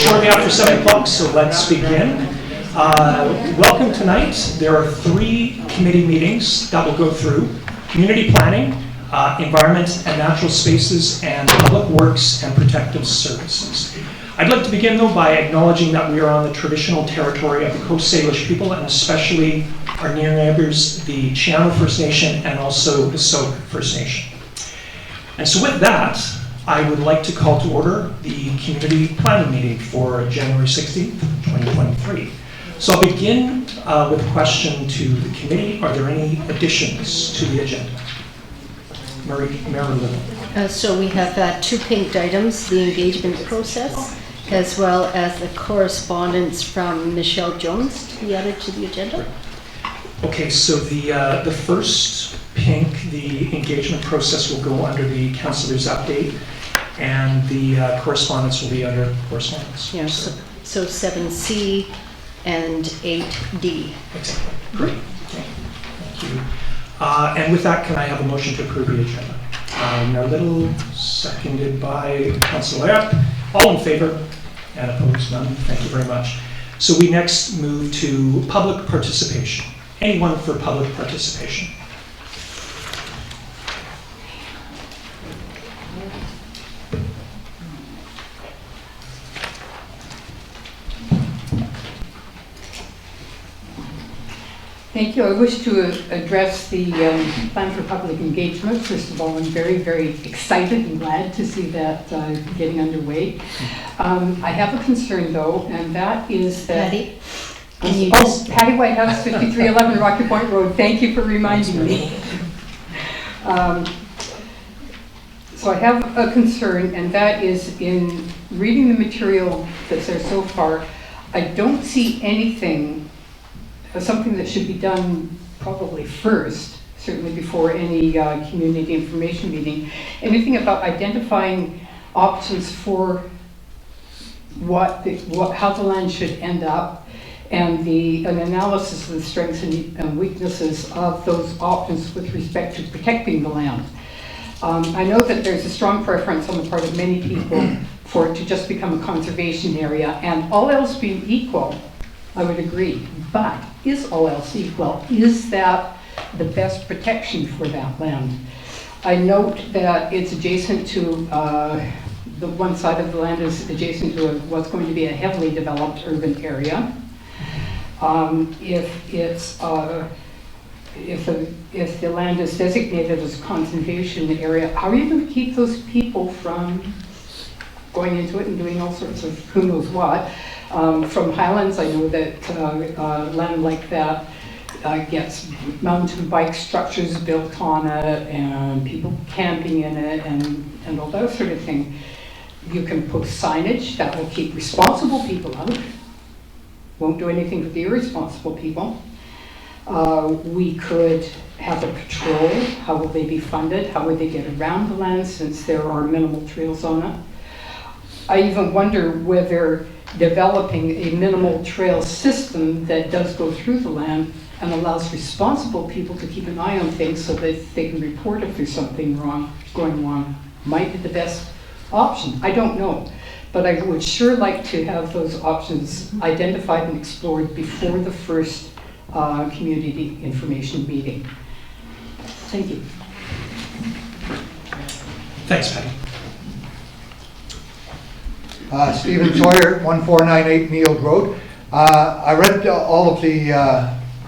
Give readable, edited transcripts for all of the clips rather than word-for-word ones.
shortly after 7 o'clock, so let's begin. Welcome tonight. There are 3 committee meetings that we'll go through. Community planning, environment and natural spaces, and public works and protective services. I'd like to begin though by acknowledging that we are on the traditional territory of the Coast Salish people, and especially our near neighbors, the Chiano First Nation and also the Sauk First Nation. And so with that, I would like to call to order the community planning meeting for January 16th, 2023. So I'll begin with a question to the committee. Are there any additions to the agenda? Marilyn. So we have 2 pink items, the engagement process, as well as the correspondence from Michelle Jones to be added to the agenda. Okay, so the first pink, the engagement process, will go under the councillor's update, and the correspondence will be under correspondence. Yeah, so 7C and 8D. Exactly. Great. Okay. Thank you. And with that, can I have a motion to approve the agenda? Little, seconded by Councillor. All in favor? And opposed? None. Thank you very much. So we next move to public participation. Anyone for public participation? Thank you. I wish to address the plan for public engagement. First of all, I'm very, very excited and glad to see that getting underway. I have a concern though, and that is that... Patty? Patty Whitehouse, 5311 Rocky Point Road. Thank you for reminding me. So I have a concern, and that is in reading the material that's there so far, I don't see anything, something that should be done probably first, certainly before any community information meeting, anything about identifying options for how the land should end up, and an analysis of the strengths and weaknesses of those options with respect to protecting the land. I know that there's a strong preference on the part of many people for it to just become a conservation area, and all else being equal, I would agree. But is all else equal? Is that the best protection for that land? I note that it's adjacent to, the one side of the land is adjacent to what's going to be a heavily developed urban area. If the land is designated as a conservation area, how are you going to keep those people from going into it and doing all sorts of who knows what? From Highlands, I know that land like that gets mountain bike structures built on it and people camping in it and all that sort of thing. You can post signage that will keep responsible people out. Won't do anything for the irresponsible people. We could have a patrol. How will they be funded? How would they get around the land since there are minimal trails on it? I even wonder whether developing a minimal trail system that does go through the land and allows responsible people to keep an eye on things so that they can report if there's something going wrong might be the best option. I don't know. But I would sure like to have those options identified and explored before the first community information meeting. Thank you. Thanks, Patty. Stephen Sawyer, 1498 Meald Road. I read all of the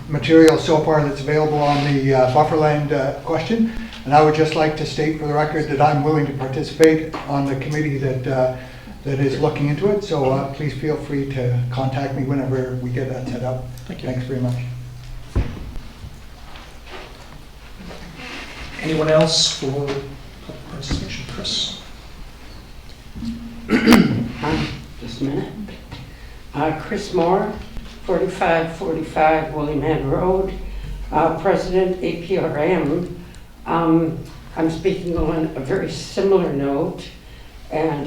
material so far that's available on the bufferland question, and I would just like to state for the record that I'm willing to participate on the committee that is looking into it, so please feel free to contact me whenever we get that set up. Thank you. Thanks very much. Anyone else for public participation? Chris? Just a minute. Chris Moehr, 4545 William Head Road, President APRM. I'm speaking on a very similar note, and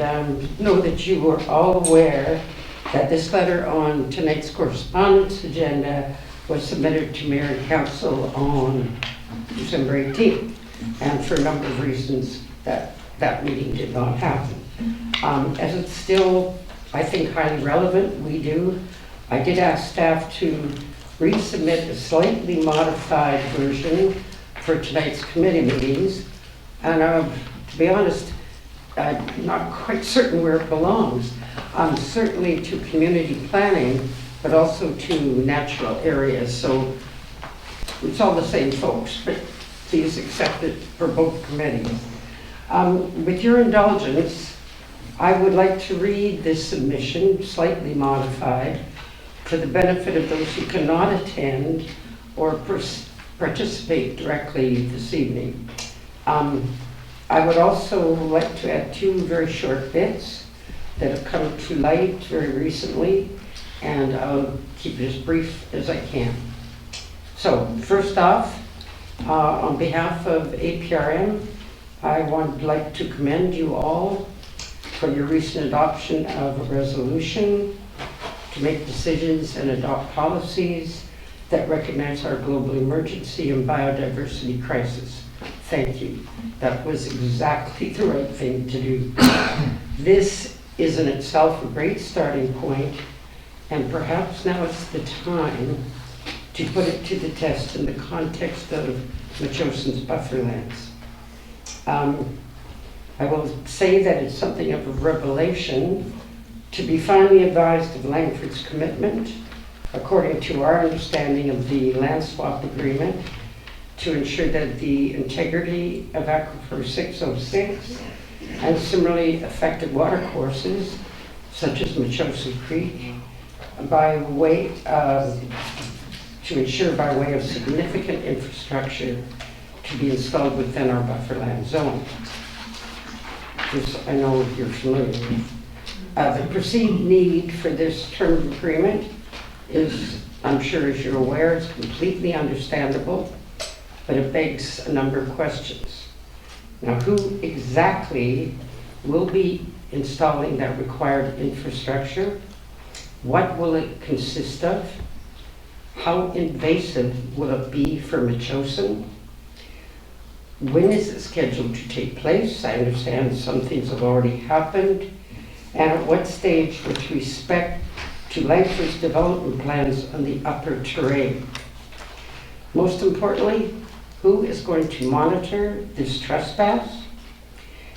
know that you were all aware that this letter on tonight's correspondence agenda was submitted to Mayor and Council on December 18th, and for a number of reasons that meeting did not happen. As it's still I think, highly relevant. We do. I did ask staff to resubmit a slightly modified version for tonight's committee meetings. And to be honest, I'm not quite certain where it belongs. Certainly to community planning, but also to natural areas. So it's all the same folks, but please accept it for both committees. With your indulgence, I would like to read this submission, slightly modified, for the benefit of those who cannot attend or participate directly this evening. I would also like to add 2 very short bits that have come to light very recently, and I'll keep it as brief as I can. So, first off, on behalf of APRM, I would like to commend you all for your recent adoption of a resolution to make decisions and adopt policies that recognize our global emergency and biodiversity crisis. Thank you. That was exactly the right thing to do. This is in itself a great starting point, and perhaps now it's the time to put it to the test in the context of Metchosin's bufferlands. I will say that it's something of a revelation to be finally advised of Langford's commitment, according to our understanding of the land swap agreement, to ensure that the integrity of Aquifer 606 and similarly affected water courses, such as Metchosin Creek, to ensure by way of significant infrastructure to be installed within our bufferland zone. This I know you're familiar with. The perceived need for this term of agreement is, I'm sure as you're aware, it's completely understandable, but it begs a number of questions. Now, who exactly will be installing that required infrastructure? What will it consist of? How invasive will it be for Metchosin? When is it scheduled to take place? I understand some things have already happened. And at what stage with respect to Langford's development plans on the upper terrain? Most importantly, who is going to monitor this trespass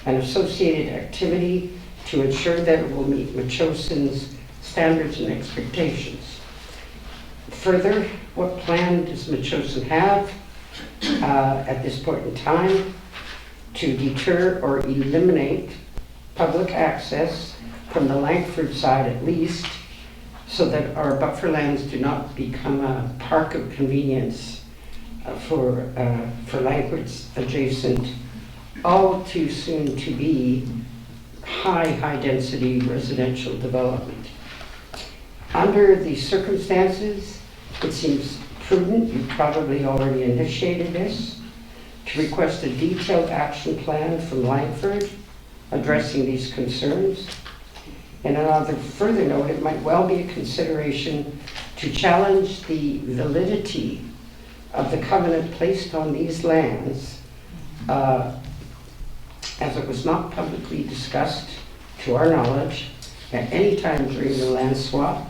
and associated activity to ensure that it will meet Metchosin's standards and expectations? Further, what plan does Metchosin have at this point in time to deter or eliminate public access from the Langford side at least, so that our bufferlands do not become a park of convenience for Langford's adjacent, all too soon to be high density residential development. Under these circumstances, it seems prudent, you probably already initiated this, to request a detailed action plan from Langford addressing these concerns. And on another further note, it might well be a consideration to challenge the validity of the covenant placed on these lands, as it was not publicly discussed, to our knowledge, at any time during the land swap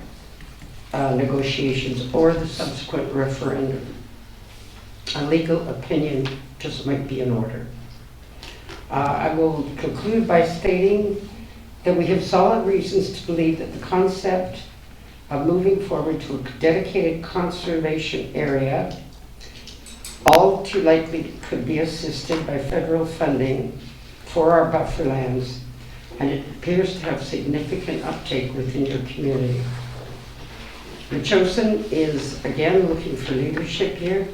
negotiations or the subsequent referendum. A legal opinion just might be in order. I will conclude by stating that we have solid reasons to believe that the concept of moving forward to a dedicated conservation area all too likely could be assisted by federal funding for our bufferlands, and it appears to have significant uptake within your community. Metchosin is again looking for leadership here.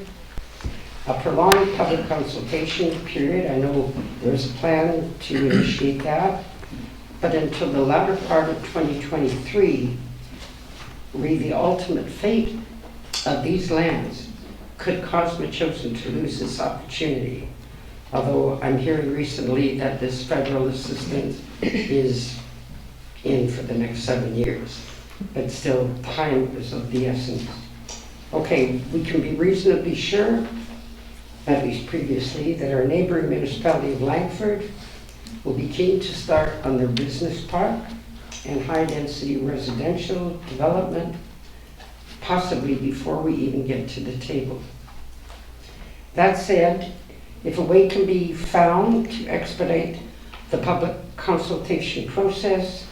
A prolonged public consultation period, I know there's a plan to initiate that, but until the latter part of 2023, the ultimate fate of these lands could cause Metchosin to lose this opportunity. Although I'm hearing recently that this federal assistance is in for the next 7 years, but still time is of the essence. Okay, we can be reasonably sure, at least previously, that our neighboring municipality of Langford will be keen to start on their business park and high-density residential development, possibly before we even get to the table. That said, if a way can be found to expedite the public consultation process,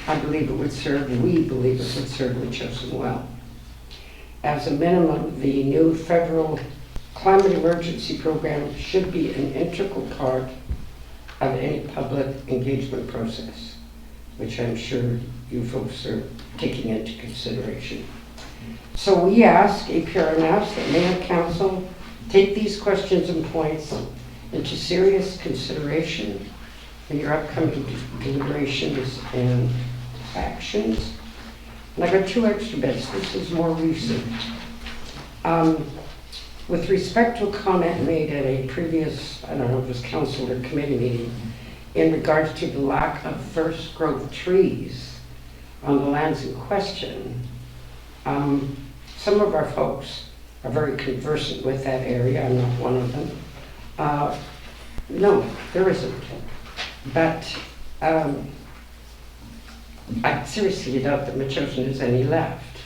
I believe it would serve, we believe it would serve Metchosin well. As a minimum, the new federal climate emergency program should be an integral part of any public engagement process, which I'm sure you folks are taking into consideration. So we ask, APRM asks, that Mayor and Council take these questions and points into serious consideration in your upcoming deliberations and actions. And I got 2 extra bits. This is more recent. With respect to a comment made at a previous, I don't know if it was council or committee meeting, in regards to the lack of first growth trees on the lands in question, some of our folks are very conversant with that area. I'm not one of them. No, there isn't. But I seriously doubt that Metchosin has any left.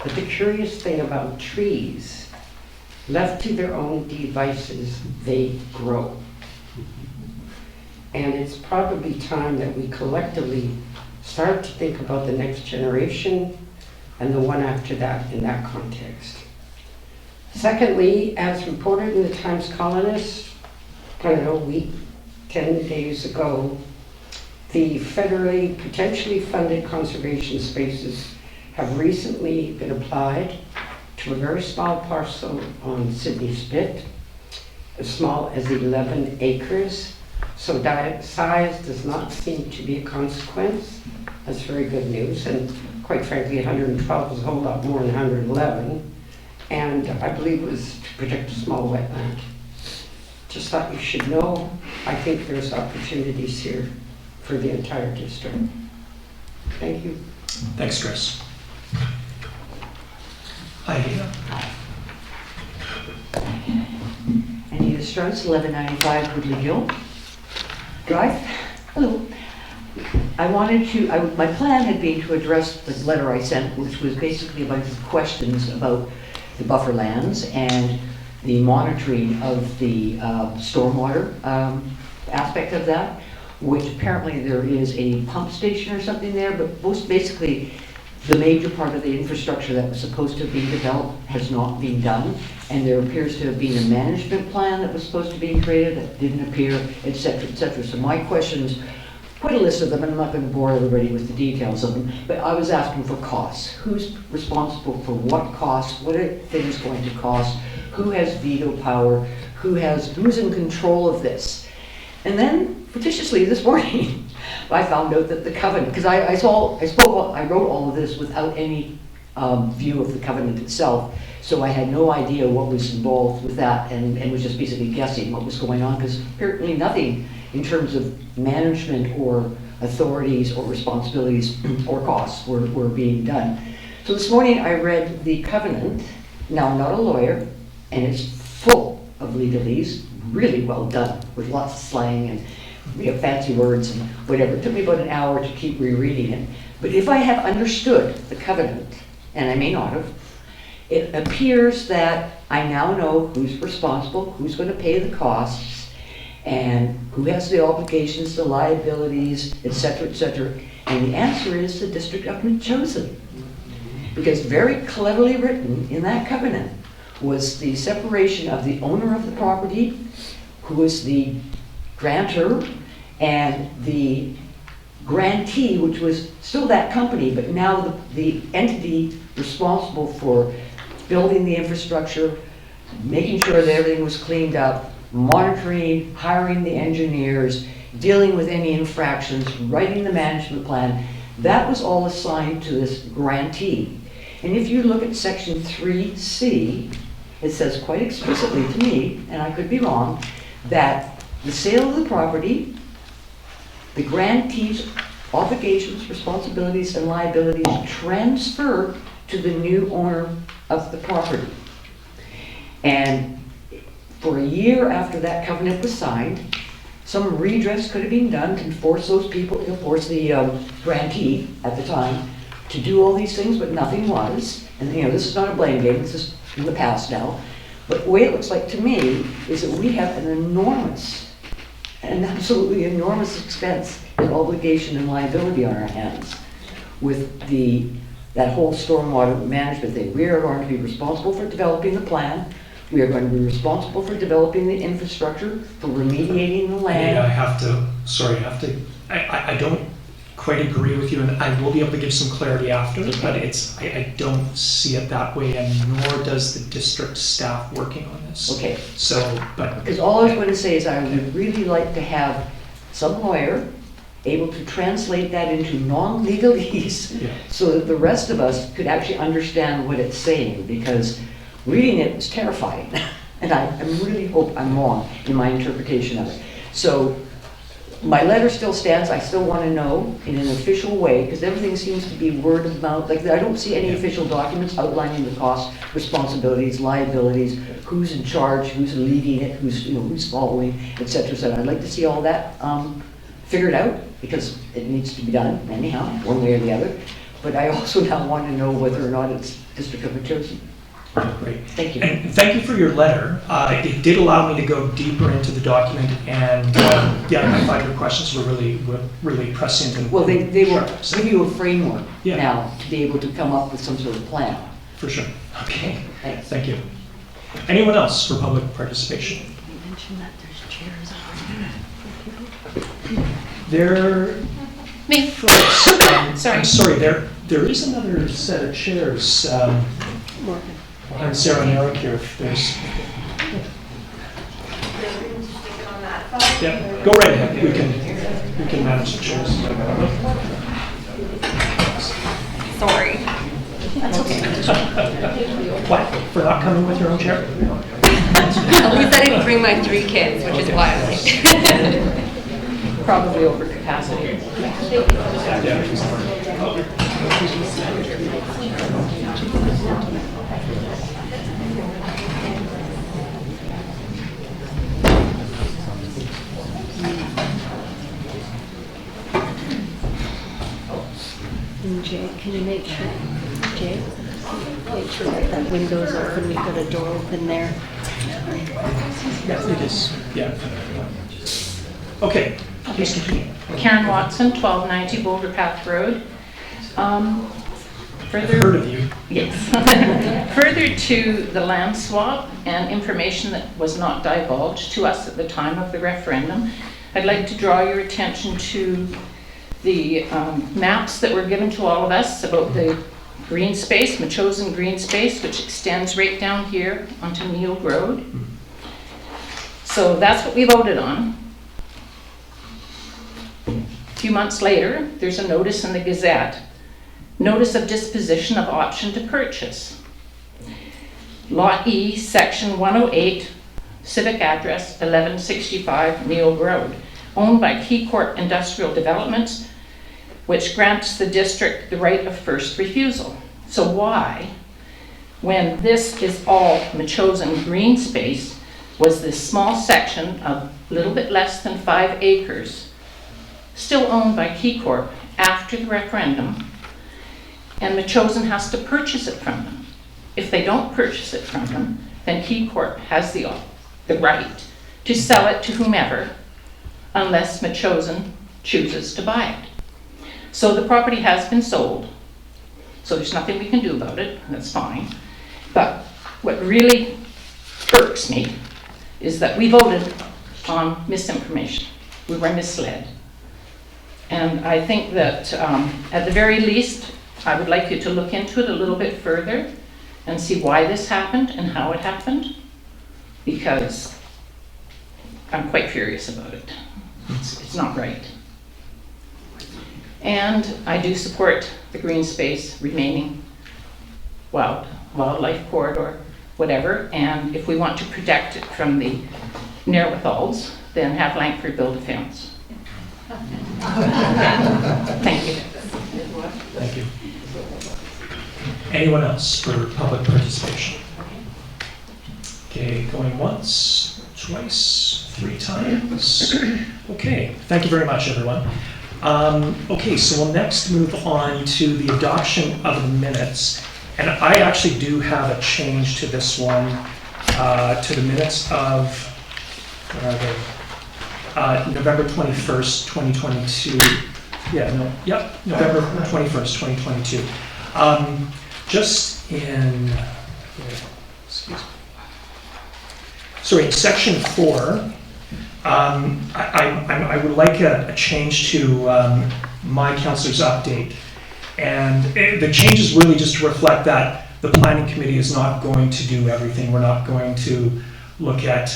But the curious thing about trees, left to their own devices, they grow. And it's probably time that we collectively start to think about the next generation and the one after that in that context. Secondly, as reported in the Times-Colonist, I don't know, a week, 10 days ago, the federally potentially funded conservation spaces have recently been applied to a very small parcel on Sydney Spit, as small as 11 acres. So size does not seem to be a consequence. That's very good news. And quite frankly, 112 is a whole lot more than 111. And I believe it was to protect a small wetland. Just thought you should know, I think there's opportunities here for the entire district. Thank you. Thanks, Chris. Aneita. Aneita Strauss, 1195 Woodley Hill Drive. Hello. My plan had been to address the letter I sent, which was basically a bunch of questions about the buffer lands and the monitoring of the stormwater aspect of that, which apparently there is a pump station or something there, but most basically the major part of the infrastructure that was supposed to be developed has not been done, and there appears to have been a management plan that was supposed to be created that didn't appear, etc., etc. So my questions, quite a list of them, and I'm not going to bore everybody with the details of them, but I was asking for costs. Who's responsible for what costs? What are things going to cost? Who has veto power? Who's in control of this? And then, fictitiously this morning, I found out that the covenant, because I wrote all of this without any view of the covenant itself, so I had no idea what was involved with that, and was just basically guessing what was going on, because apparently nothing in terms of management or authorities or responsibilities or costs were being done. So this morning I read the covenant. Now, I'm not a lawyer, and it's full of legalese, really well done, with lots of slang and fancy words and whatever. It took me about an hour to keep rereading it. But if I have understood the covenant, and I may not have, it appears that I now know who's responsible, who's going to pay the costs, and who has the obligations, the liabilities, etc., etc. And the answer is the District of Metchosin. Because very cleverly written in that covenant was the separation of the owner of the property, who is the grantor, and the grantee, which was still that company, but now the entity responsible for building the infrastructure, making sure that everything was cleaned up, monitoring, hiring the engineers, dealing with any infractions, writing the management plan. That was all assigned to this grantee. And if you look at section 3C, it says quite explicitly to me, and I could be wrong, that the sale of the property, the grantee's obligations, responsibilities, and liabilities transfer to the new owner of the property. And for a year after that covenant was signed, some redress could have been done to force those people, force the grantee at the time to do all these things, but nothing was. And, you know, this is not a blame game, this is in the past now. But the way it looks like to me is that we have an absolutely enormous expense and obligation and liability on our hands with that whole stormwater management thing. We are going to be responsible for developing the plan. We are going to be responsible for developing the infrastructure, for remediating the land. I don't quite agree with you, and I will be able to give some clarity after, but I don't see it that way, and nor does the district staff working on this. Okay. So, but. Because all I was going to say is I would really like to have some lawyer able to translate that into non-legalese so that the rest of us could actually understand what it's saying, because reading it was terrifying. And I really hope I'm wrong in my interpretation of it. So my letter still stands. I still want to know in an official way, because everything seems to be word of mouth. Like, I don't see any official documents outlining the costs, responsibilities, liabilities, who's in charge, who's leading it, who's following, et cetera, et cetera. I'd like to see all that figured out, because it needs to be done anyhow, one way or the other. But I also now want to know whether or not it's District of Metchosin. Great. Thank you. And thank you for your letter. It did allow me to go deeper into the document, and I find your questions were really prescient. And well, they will sharp. give you a framework Yeah. now to be able to come up with some sort of plan. For sure. Okay. Thanks. Thank you. Anyone else for public participation? You mentioned that there's chairs Me. Folks, Sorry. I'm sorry, there is another set of chairs behind Sarah and Eric here. If there's. Yeah, go right ahead. We can manage the chairs. Sorry. That's okay. What? For not coming with your own chair? At least I didn't bring my 3 kids, which is why I'm late. Probably over capacity. And Jay, can you make sure, Jay, make sure that window's open, we've got a door open there. Yeah, it is. Yeah. Okay. Please continue. Karen Watson, 1290 Boulder Path Road. I've heard of you. Yes. Further to the land swap and information that was not divulged to us at the time of the referendum, I'd like to draw your attention to the maps that were given to all of us about the Greenspace, Metchosin Greenspace, which extends right down here onto Moehr Road. So that's what we voted on. A few months later, there's a notice in the Gazette, notice of disposition of option to purchase. Lot E, section 108, civic address 1165 Moehr Road, owned by Key Corp Industrial Developments, which grants the district the right of first refusal. So why, when this is all Metchosin green space, was this small section of a little bit less than 5 acres still owned by Key Corp after the referendum, and Metchosin has to purchase it from them? If they don't purchase it from them, then Key Corp has the right to sell it to whomever, unless Metchosin chooses to buy it. So the property has been sold, so there's nothing we can do about it, that's fine. But what really irks me is that we voted on misinformation. We were misled. And I think that at the very least, I would like you to look into it a little bit further and see why this happened and how it happened, because I'm quite furious about it. It's not right. And I do support the green space remaining wildlife corridor, whatever, and if we want to protect it from the Neanderthals, then have Langford build a fence. Thank you. Thank you. Anyone else for public participation? Okay, going once, twice, 3 times. Okay, thank you very much, everyone. Okay, so we'll next move on to the adoption of the minutes. And I actually do have a change to this one, to the minutes of, where are they? November 21st, 2022. November 21st, 2022. Just in, excuse me. Sorry, in section 4, I would like a change to my councillor's update. And the change is really just to reflect that the planning committee is not going to do everything. We're not going to look at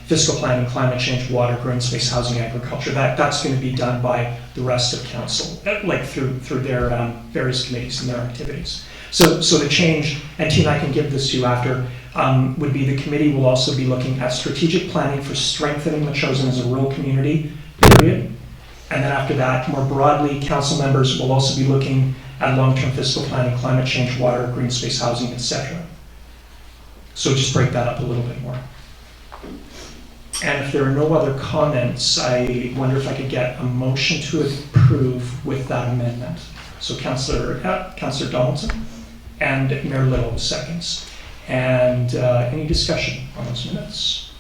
fiscal planning, climate change, water, green space, housing, agriculture. That's going to be done by the rest of council, like through their various committees and their activities. So the change, and Tina, I can give this to you after, would be the committee will also be looking at strategic planning for strengthening Metchosin as a rural community, period. And then after that, more broadly, council members will also be looking at long-term fiscal planning, climate change, water, green space, housing, etc. So just break that up a little bit more. And if there are no other comments, I wonder if I could get a motion to approve with that amendment. So Councillor Donaldson and Mayor Little seconds. And any discussion on those minutes?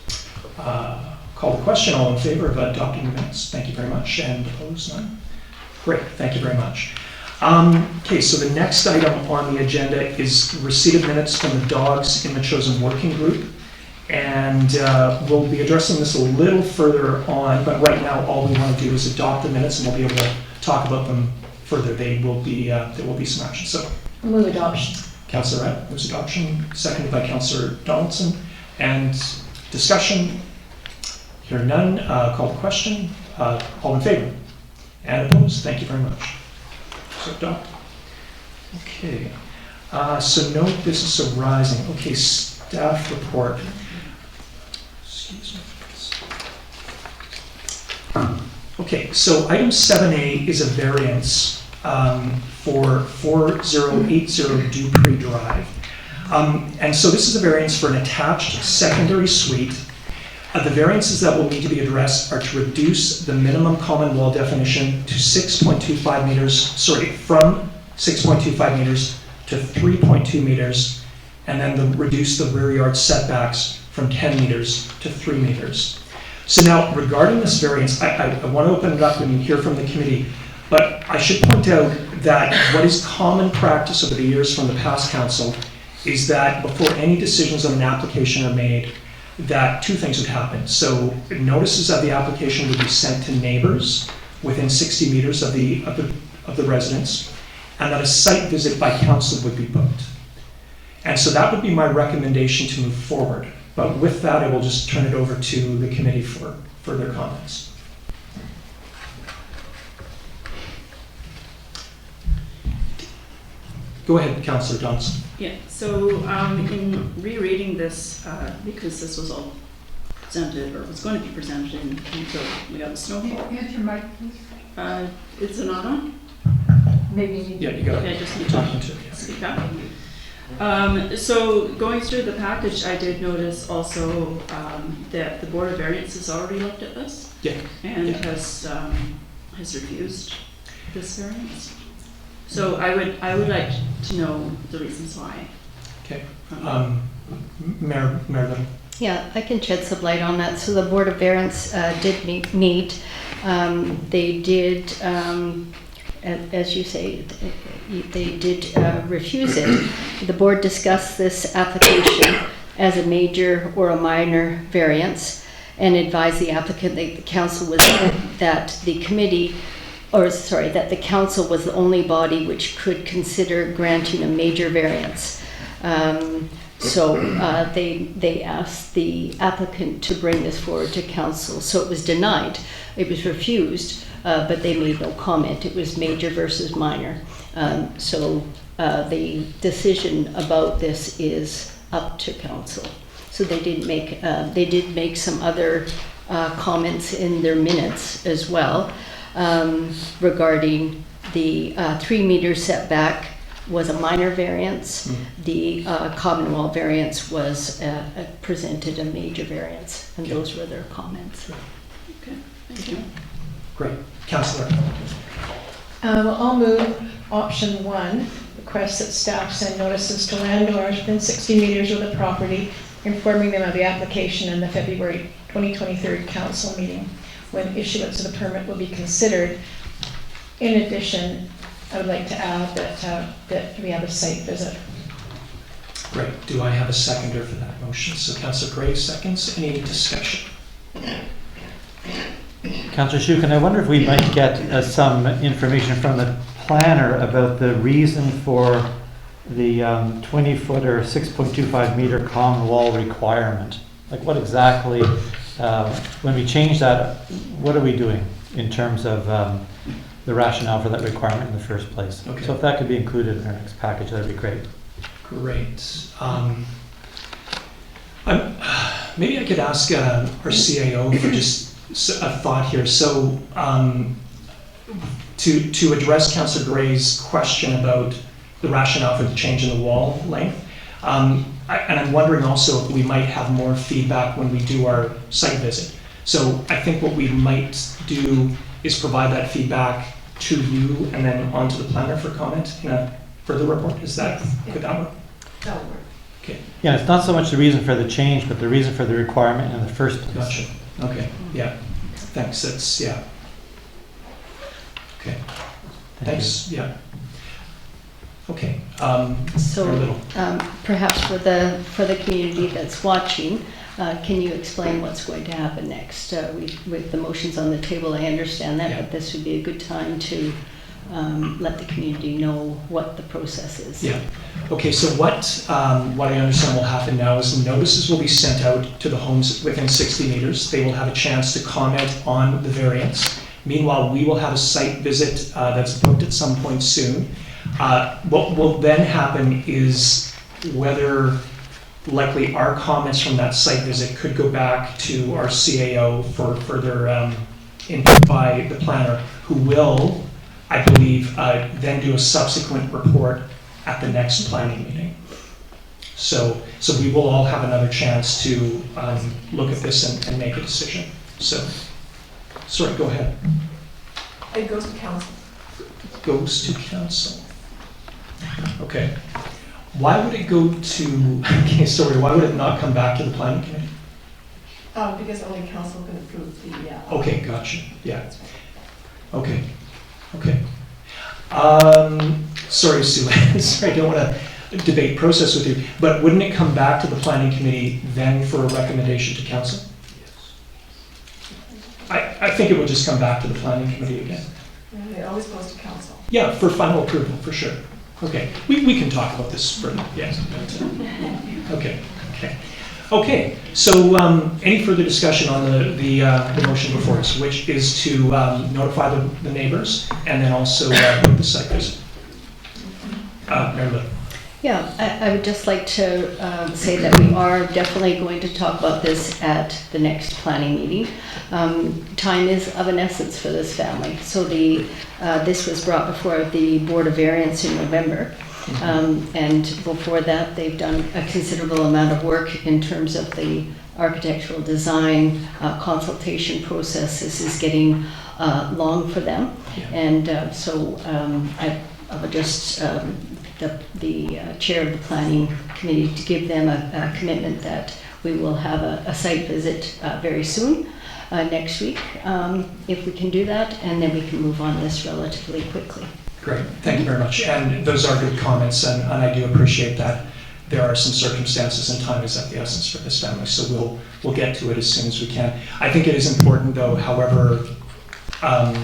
Call the question. All in favor of adopting the minutes? Thank you very much. And opposed? None? Great. Thank you very much. Okay, so the next item on the agenda is receipt of minutes from the Dogs in Metchosin Working Group. And we'll be addressing this a little further on, but right now all we want to do is adopt the minutes and we'll be able to talk about them further. There will be some action. So Move adoption. Councillor Rett moves adoption, seconded by Councillor Donaldson. And discussion, hearing none, call the question. All in favor? And opposed? Thank you very much. So adopt. Okay. So no business arising. Okay, staff report. Excuse me. Okay, so item 7A is a variance for 4080 Dupree Drive. And so this is a variance for an attached secondary suite. The variances that will need to be addressed are to reduce the minimum common wall definition to 6.25 meters, from 6.25 meters to 3.2 meters, and then reduce the rear yard setbacks from 10 meters to 3 meters. So now, regarding this variance, I want to open it up and hear from the committee, but I should point out that what is common practice over the years from the past council is that before any decisions on an application are made, that two things would happen. So notices of the application would be sent to neighbors within 60 meters of the residence, and that a site visit by council would be booked. And so that would be my recommendation to move forward. But with that, I will just turn it over to the committee for further comments. Go ahead, Councillor Johnson. Yeah, so in rereading this, because this was all presented, or was going to be presented until we got the snowfall. Use your mic, please. Is it not on? Maybe. Yeah, you got Okay, I it. just need Talking to to you. speak up. So going through the package, I did notice also that the Board of Variance has already looked at this. Yeah. And Yeah. has refused this variance. So I would like to know the reasons why. Okay. Mayor Little. Yeah, I can shed some light on that. So the Board of Variance did meet. They did, as you say, they did refuse it. The board discussed this application as a major or a minor variance and advised the applicant that the council was that the committee, or sorry, that the council was the only body which could consider granting a major variance. So they asked the applicant to bring this forward to council. So it was denied. It was refused, but they made no comment. It was major versus minor. So the decision about this is up to council. So they did make some other comments in their minutes as well regarding the 3 meter setback was a minor variance. The common wall variance was presented a major variance, and those were their comments. Okay, thank you. Great. Councillor? I'll move option 1, request that staff send notices to landowners within 60 meters of the property, informing them of the application in the February 2023 council meeting, when issuance of the permit will be considered. In addition, I would like to add that we have a site visit. Great. Do I have a seconder for that motion? So Councillor Gray seconds. Any discussion? Councillor Shukin, I wonder if we might get some information from the planner about the reason for the 20-foot or 6.25 meter common wall requirement. Like what exactly, when we change that, what are we doing in terms of the rationale for that requirement in the first place? Okay. So if that could be included in our next package, that'd be great. Great. Maybe I could ask our CAO for just a thought here. So to address Councillor Gray's question about the rationale for the change in the wall length, and I'm wondering also if we might have more feedback when we do our site visit. So I think what we might do is provide that feedback to you and then on to the planner for comment in a further report. Is that, could that work? That'll work. Okay. Yeah, it's not so much the reason for the change, but the reason for the requirement in the first place. Gotcha. Okay. Yeah. Thanks. That's, yeah. Okay. Thanks. Yeah. Okay. So very little. perhaps for the community that's watching, can you explain what's going to happen next? With the motions on the table, I understand that, Yeah. but this would be a good time to let the community know what the process is. Yeah. Okay, so what I understand will happen now is notices will be sent out to the homes within 60 meters. They will have a chance to comment on the variance. Meanwhile, we will have a site visit that's booked at some point soon. What will then happen is whether likely our comments from that site visit could go back to our CAO for further input by the planner, who will, I believe, then do a subsequent report at the next planning meeting. So we will all have another chance to look at this and make a decision. So, sorry, go ahead. It goes to council. Goes to council. Okay. Why would it go to, okay, sorry, why would it not come back to the planning committee? Because only council can approve the... Okay, gotcha, yeah. Okay, okay. Sorry, Sue, sorry, I don't want to debate process with you, but wouldn't it come back to the planning committee then for a recommendation to council? I think it would just come back to the planning committee again. It always goes to council. Yeah, for final approval, for sure. Okay, we can talk about this further, yes. Okay, okay. Okay, so any further discussion on the motion before us, which is to notify the neighbors and then also the site visit? Mary Lou. Yeah, I would just like to say that we are definitely going to talk about this at the next planning meeting. Time is of an essence for this family. So this was brought before the Board of Variance in November. And before that, they've done a considerable amount of work in terms of the architectural design consultation process. This is getting long for them. Yeah. And so I would just the chair of the planning committee to give them a commitment that we will have a site visit very soon, next week, if we can do that, and then we can move on this relatively quickly. Great, thank you very much. And those are good comments, and I do appreciate that there are some circumstances and time is of the essence for this family, so we'll get to it as soon as we can. I think it is important though, however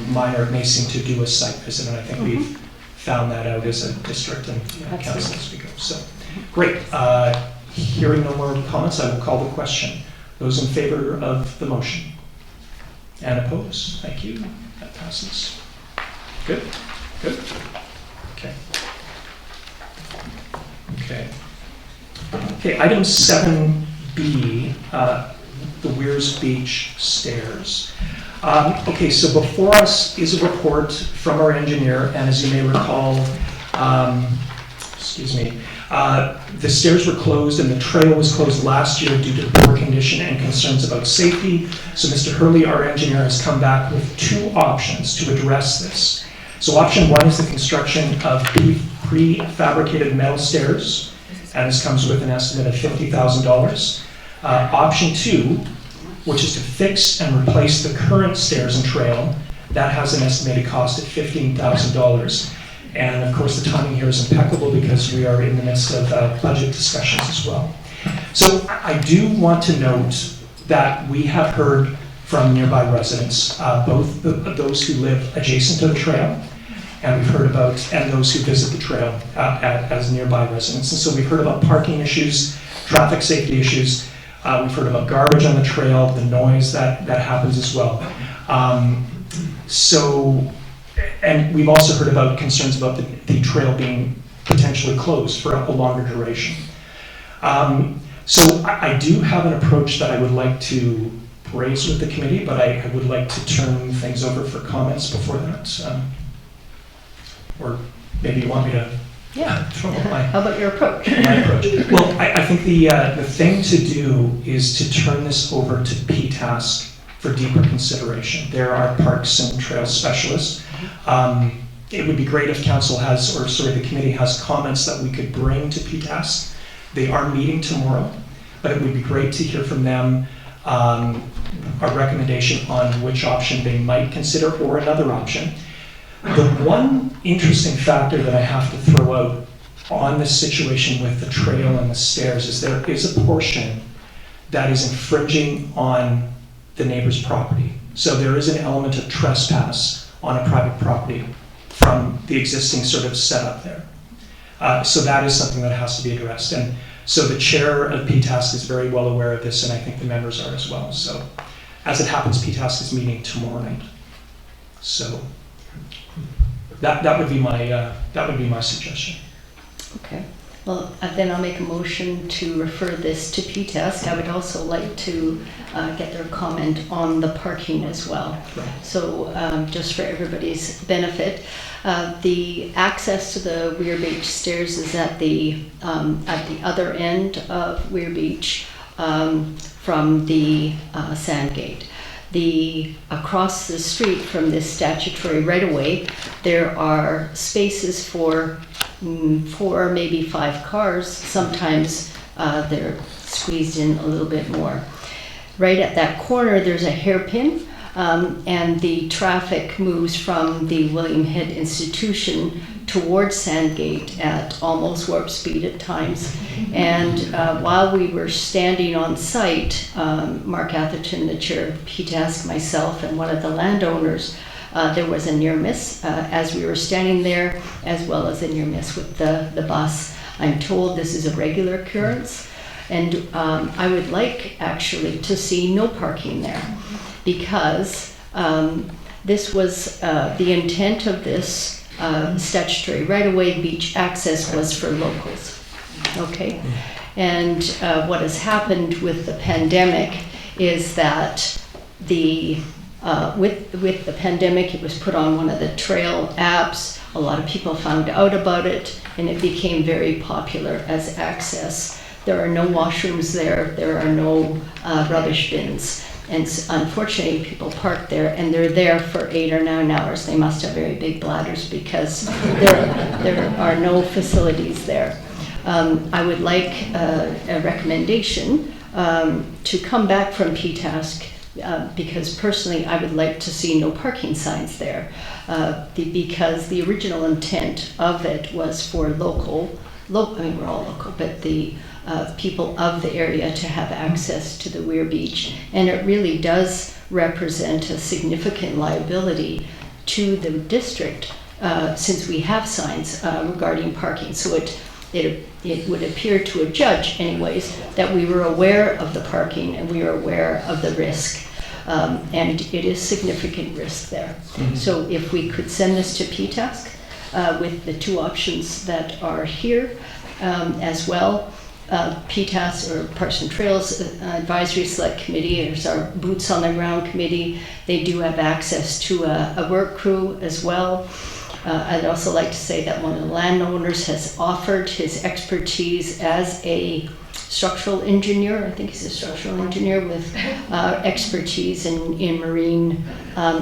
minor it may seem, to do a site visit, and I think we've found that out as a district and council as we go. So, great. Hearing no more comments, I will call the question. Those in favor of the motion? And opposed? Thank you. That passes. Good. Good. Okay. Okay. Okay, item 7B, the Weir's Beach stairs. Okay, so before us is a report from our engineer, and as you may recall, excuse me. The stairs were closed and the trail was closed last year due to poor condition and concerns about safety. So Mr. Hurley, our engineer, has come back with 2 options to address this. So option 1 is the construction of prefabricated metal stairs, and this comes with an estimate of $50,000. Option 2, which is to fix and replace the current stairs and trail, that has an estimated cost of $15,000. And of course, the timing here is impeccable because we are in the midst of budget discussions as well. So I do want to note that we have heard from nearby residents, both those who live adjacent to the trail, and we've heard about, and those who visit the trail as nearby residents. And so we've heard about parking issues, traffic safety issues. We've heard about garbage on the trail, the noise that happens as well. And we've also heard about concerns about the trail being potentially closed for a longer duration. So I do have an approach that I would like to raise with the committee, but I would like to turn things over for comments before that. Or maybe you want me to throw out my... How about your approach? My approach. Well, I think the thing to do is to turn this over to PTASC for deeper consideration. There are parks and trail specialists. It would be great if council has, or sorry, the committee has comments that we could bring to PTASC. They are meeting tomorrow, but it would be great to hear from them a recommendation on which option they might consider or another option. The one interesting factor that I have to throw out on this situation with the trail and the stairs is there is a portion that is infringing on the neighbor's property. So there is an element of trespass on a private property from the existing sort of setup there. So that is something that has to be addressed. And so the chair of PTASC is very well aware of this, and I think the members are as well. So as it happens, PTASC is meeting tomorrow night. So that would be my suggestion. Okay. Well, then I'll make a motion to refer this to PTASC. I would also like to get their comment on the parking as well. Right. So just for everybody's benefit, the access to the Weir Beach stairs is at the other end of Weir Beach from the Sandgate. Across the street from this statutory right-of-way, there are spaces for 4, maybe 5 cars. Sometimes they're squeezed in a little bit more. Right at that corner, there's a hairpin, and the traffic moves from the William Head Institution towards Sandgate at almost warp speed at times. And while we were standing on site, Mark Atherton, the chair of PTASC, myself, and one of the landowners, there was a near miss as we were standing there, as well as a near miss with the bus. I'm told this is a regular occurrence, and I would like actually to see no parking there, because this was the intent of this statutory right-of-way beach access was for locals. Okay, and what has happened with the pandemic is that with the pandemic, it was put on one of the trail apps. A lot of people found out about it, and it became very popular as access. There are no washrooms there. There are no rubbish bins. And unfortunately, people park there, and they're there for 8 or 9 hours. They must have very big bladders because there are no facilities there. I would like a recommendation to come back from PTASC, because personally I would like to see no parking signs there, because the original intent of it was for local, I mean, we're all local, but the people of the area to have access to the Weir Beach. And it really does represent a significant liability to the district, since we have signs regarding parking. So it would appear to a judge anyways that we were aware of the parking and we were aware of the risk. And it is significant risk there. Mm-hmm. So if we could send this to PTASC with the 2 options that are here as well. PTASC, or Parks and Trails Advisory Select Committee, is our boots on the ground committee. They do have access to a work crew as well. I'd also like to say that one of the landowners has offered his expertise as a structural engineer. I think he's a structural engineer with expertise in marine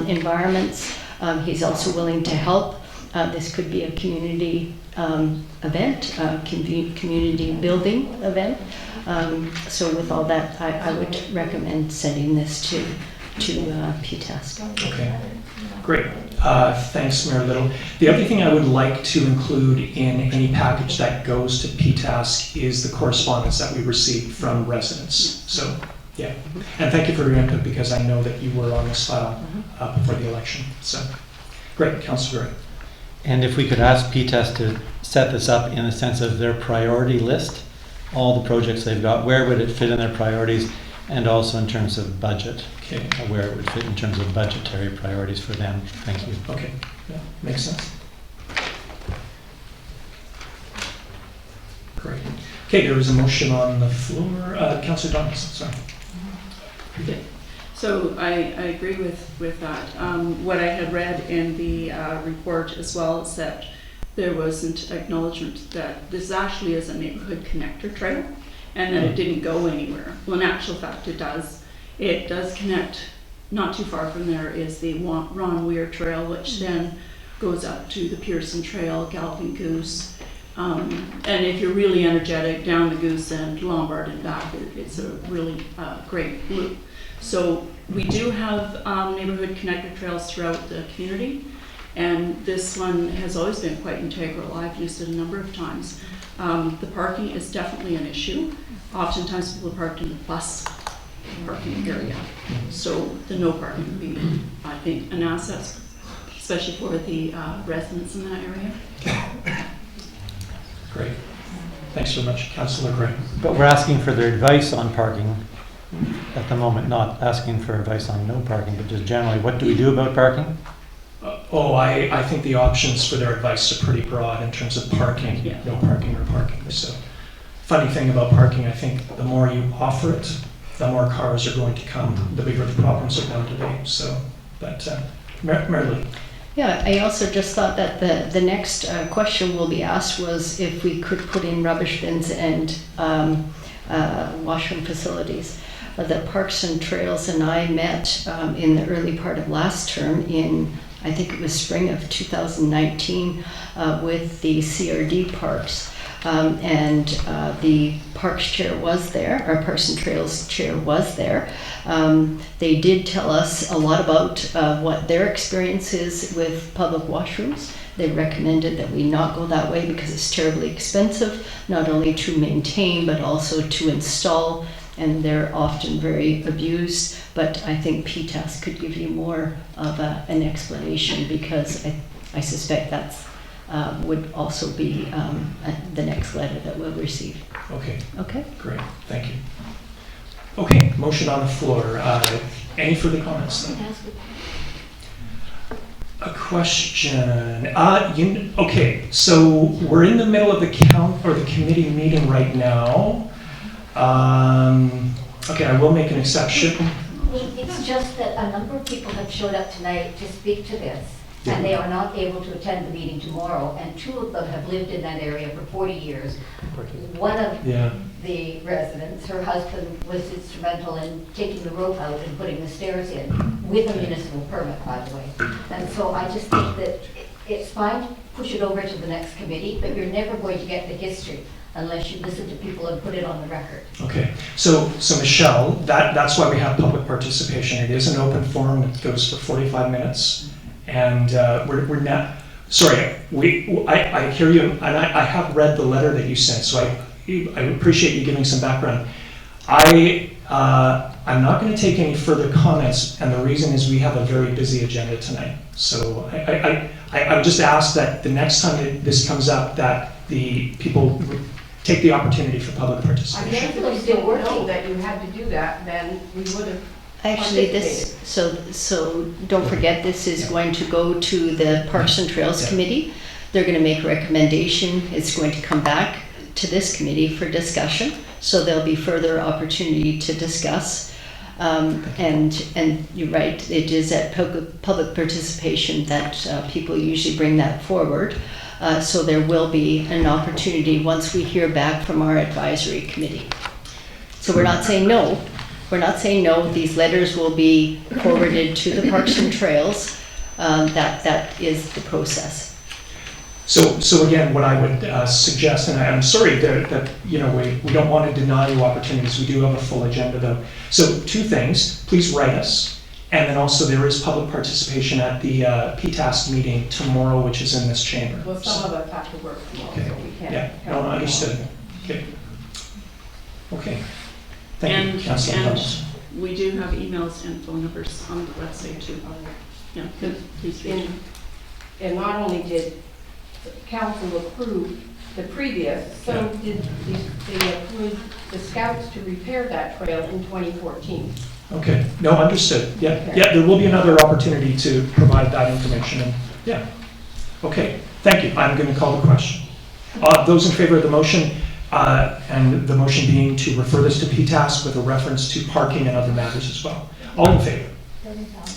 environments. He's also willing to help. This could be a community event, community building event. So with all that, I would recommend sending this to PTASC. Okay, great. Thanks, Mayor Little. The other thing I would like to include in any package that goes to PTASC is the correspondence that we received from residents. So, yeah. And thank you for your input, because I know that you were on this file before the election. So, great, Councillor Gray. And if we could ask PTASC to set this up in the sense of their priority list, all the projects they've got, where would it fit in their priorities, and also in terms of budget, Okay. where it would fit in terms of budgetary priorities for them. Thank you. Okay, yeah, makes sense. Great. Okay, there was a motion on the floor. Councillor Donaldson, sorry. Okay. So I agree with that. What I had read in the report as well is that there wasn't acknowledgement that this actually is a neighborhood connector trail and that it didn't go anywhere. Well, in actual fact, it does. It does connect. Not too far from there is the Weir Trail, which then goes up to the Pearson Trail, Galloping Goose. And if you're really energetic, down the Goose and Lombard and back, it's a really great loop. So we do have neighborhood connector trails throughout the community, and this one has always been quite integral. I've used it a number of times. The parking is definitely an issue. Oftentimes people are parked in the bus parking area, so the no parking would be, I think, an asset, especially for the residents in that area. Great. Thanks very much, Councillor Gray. But we're asking for their advice on parking at the moment, not asking for advice on no parking, but just generally, what do we do about parking? I think the options for their advice are pretty broad in terms of parking, Yeah. no parking or parking. So, funny thing about parking, I think the more you offer it, the more cars are going to come, the bigger the problems are going to be. So, but Mayor Lee. Yeah, I also just thought that the next question will be asked was if we could put in rubbish bins and washroom facilities. The Parks and Trails and I met in the early part of last term in, I think it was spring of 2019, with the CRD parks. And the Parks chair was there, our Parks and Trails chair was there. They did tell us a lot about what their experience is with public washrooms. They recommended that we not go that way because it's terribly expensive, not only to maintain, but also to install, and they're often very abused. But I think PTASC could give you more of an explanation, because I suspect that's would also be the next letter that we'll receive. Okay. Okay. Great. Thank you. Okay. Motion on the floor. Any further comments? A question. Okay. So we're in the middle of the committee meeting right now. Okay. I will make an exception. It's just that a number of people have showed up tonight to speak to this. And they are not able to attend the meeting tomorrow, and two of them have lived in that area for 40 years. One of the residents, her husband was instrumental in taking the rope out and putting the stairs in, with a municipal permit, by the way. And so I just think that it's fine to push it over to the next committee, but you're never going to get the history unless you listen to people and put it on the record. Okay, so Michelle, that's why we have public participation. It is an open forum. It goes for 45 minutes. And we're not, sorry, I hear you, and I have read the letter that you sent, so I appreciate you giving some background. I'm not going to take any further comments, and the reason is we have a very busy agenda tonight. So I would just ask that the next time this comes up, that the people take the opportunity for public participation. I guess if we still know that you had to do that, then we would have. Actually, so don't forget, this is going to go to the Parks and Trails Committee. They're going to make a recommendation. It's going to come back to this committee for discussion. So there'll be further opportunity to discuss. And you're right, it is at public participation that people usually bring that forward. So there will be an opportunity once we hear back from our advisory committee. So we're not saying no. We're not saying no. These letters will be forwarded to the Parks and Trails. That is the process. So again, what I would suggest, and I'm sorry that you know we don't want to deny you opportunities. We do have a full agenda though. So two things: please write us, and then also there is public participation at the PTASC meeting tomorrow, which is in this chamber. Well, some of us have to work tomorrow, Okay. so we can't. Yeah, no, understood. Okay. Okay. Thank you, Councillor And Thomas. we do have emails and phone numbers on the website too. Yeah, please reach out. And not only did the council approve the previous, so did they approve the scouts to repair that trail in 2014. Okay, no, understood. Yeah, Okay. yeah, there will be another opportunity to provide that information. And yeah, okay, thank you. I'm going to call the question. Those in favor of the motion, and the motion being to refer this to PTASC with a reference to parking and other matters as well. All in favor?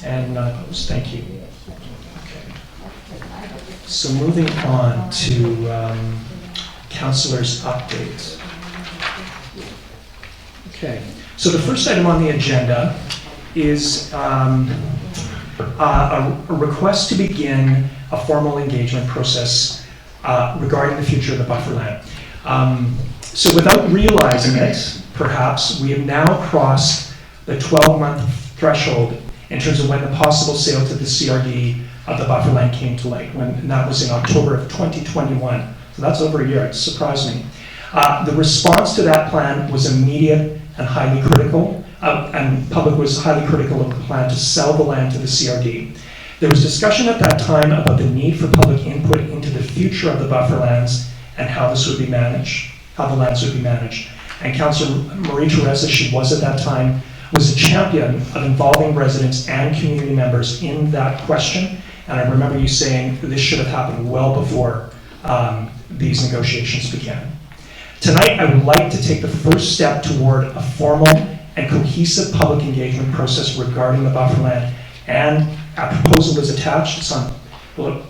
And none opposed. Thank you. Okay. So moving on to Councillor's update. Okay. So the first item on the agenda is a request to begin a formal engagement process regarding the future of the bufferland. So without realizing it, perhaps, we have now crossed the 12-month threshold in terms of when the possible sale to the CRD of the bufferland came to light, and that was in October of 2021. So that's over a year. It surprised me. The response to that plan was immediate and highly critical, and public was highly critical of the plan to sell the land to the CRD. There was discussion at that time about the need for public input into the future of the bufferlands and how this would be managed, how the lands would be managed. And Councillor Marie Teresa, she was at that time, was a champion of involving residents and community members in that question. And I remember you saying this should have happened well before these negotiations began. Tonight, I would like to take the first step toward a formal and cohesive public engagement process regarding the bufferland, and a proposal is attached. It's on, well, it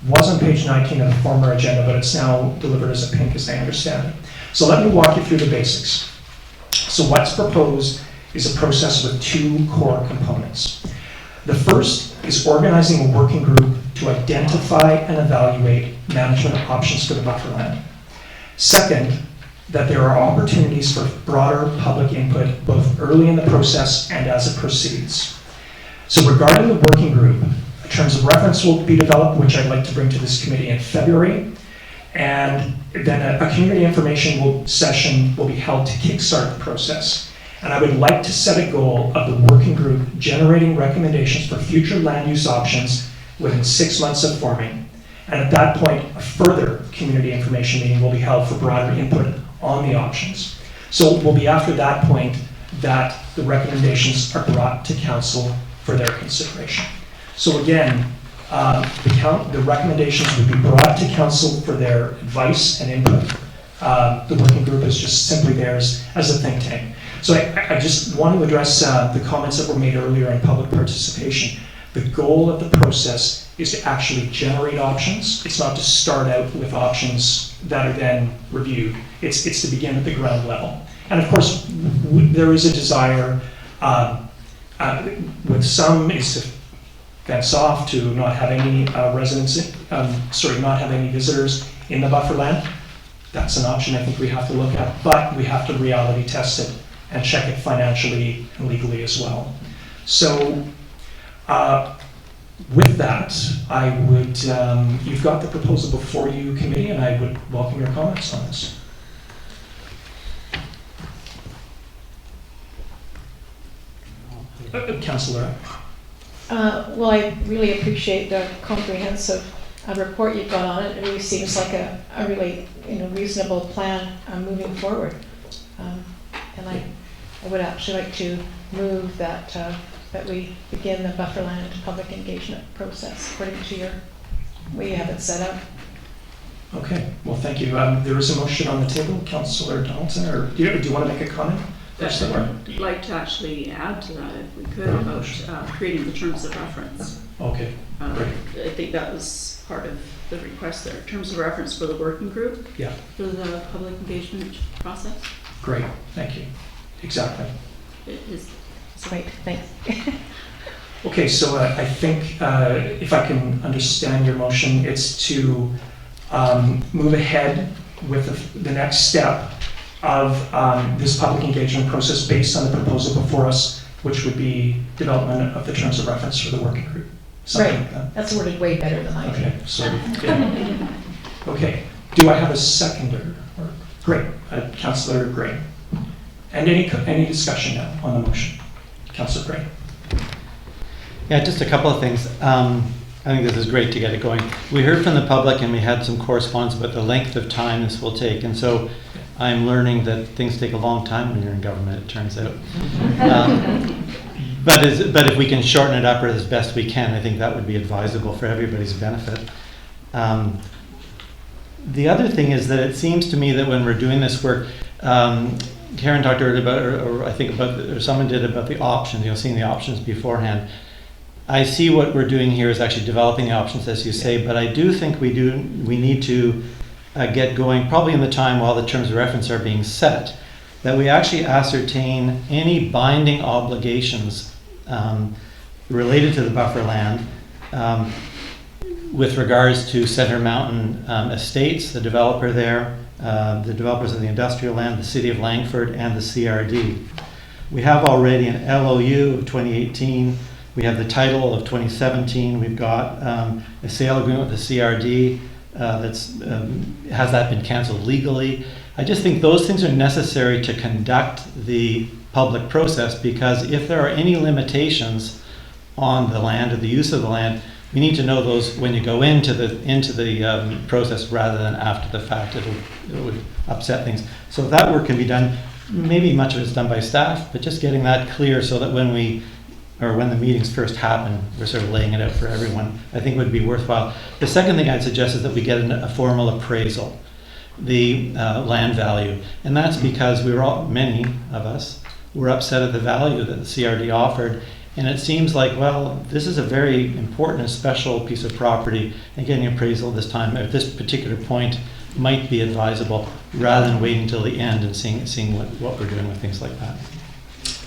was on page 19 of the former agenda, but it's now delivered as a pink, as I understand it. So let me walk you through the basics. So what's proposed is a process with two core components. The first is organizing a working group to identify and evaluate management options for the bufferland. Second, that there are opportunities for broader public input both early in the process and as it proceeds. So regarding the working group, terms of reference will be developed, which I'd like to bring to this committee in February. And then a community information session will be held to kickstart the process. And I would like to set a goal of the working group generating recommendations for future land use options within 6 months of forming. And at that point, a further community information meeting will be held for broader input on the options. So it will be after that point that the recommendations are brought to council for their consideration. So again, the recommendations would be brought to council for their advice and input. The working group is just simply there as a think tank. So I just want to address the comments that were made earlier in public participation. The goal of the process is to actually generate options. It's not to start out with options that are then reviewed. It's to begin at the ground level. And of course, there is a desire with some is to fence off, to not have any not have any visitors in the bufferland. That's an option I think we have to look at, but we have to reality test it and check it financially and legally as well. So with that, I would, you've got the proposal before you, committee, and I would welcome your comments on this. Councillor. Well, I really appreciate the comprehensive report you've got on it. It really seems like a really reasonable plan moving forward. And I would actually like to move that that we begin the bufferland public engagement process according to your way you have it set up. Okay, well, thank you. There is a motion on the table, Councillor Donaldson, or do you want to make a comment? First the word. I'd like to actually add to that, if we could, about creating the terms of reference. Okay, great. I think that was part of the request there, terms of reference for the working group, Yeah, for the public engagement process. great, thank you. Exactly. It is. Great, thanks. Okay, so I think if I can understand your motion, it's to move ahead with the next step of this public engagement process based on the proposal before us, which would be development of the terms of reference for the working group. Something like that. That's worded way better than I did. Okay, so, yeah. Okay, do I have a seconder? Great, Councillor Gray. And any discussion now on the motion? Councillor Gray. Yeah, just a couple of things. I think this is great to get it going. We heard from the public and we had some correspondence about the length of time this will take. And so I'm learning that things take a long time when you're in government, it turns out. But if we can shorten it up as best we can, I think that would be advisable for everybody's benefit. The other thing is that it seems to me that when we're doing this work, Karen talked earlier about, or I think about, or someone did about the options, seeing the options beforehand. I see what we're doing here is actually developing the options, as you say, but I do think we need to get going probably in the time while the terms of reference are being set, that we actually ascertain any binding obligations related to the buffer land with regards to Center Mountain Estates, the developer there, the developers of the industrial land, the City of Langford, and the CRD. We have already an LOU of 2018. We have the title of 2017. We've got a sale agreement with the CRD has that been canceled legally. I just think those things are necessary to conduct the public process, because if there are any limitations on the land or the use of the land, we need to know those when you go into the process rather than after the fact. It would upset things. So if that work can be done, maybe much of it's done by staff, but just getting that clear so that when the meetings first happen, we're sort of laying it out for everyone, I think would be worthwhile. The second thing I'd suggest is that we get a formal appraisal, the land value. And that's because many of us were upset at the value that the CRD offered. And it seems like, well, this is a very important and special piece of property, and getting appraisal this time at this particular point might be advisable rather than waiting until the end and seeing what we're doing with things like that.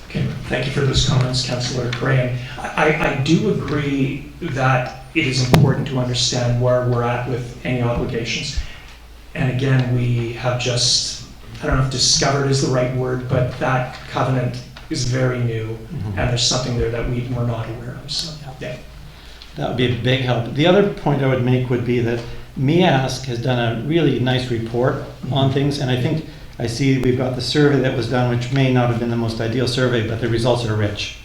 Okay, thank you for those comments, Councillor Graham. I do agree that it is important to understand where we're at with any obligations. And again, we have just, I don't know if discovered is the right word, but that covenant is very new, and there's something there that we were not aware of. So, yeah. That would be a big help. The other point I would make would be that MEASC has done a really nice report on things, and I see we've got the survey that was done, which may not have been the most ideal survey, but the results are rich.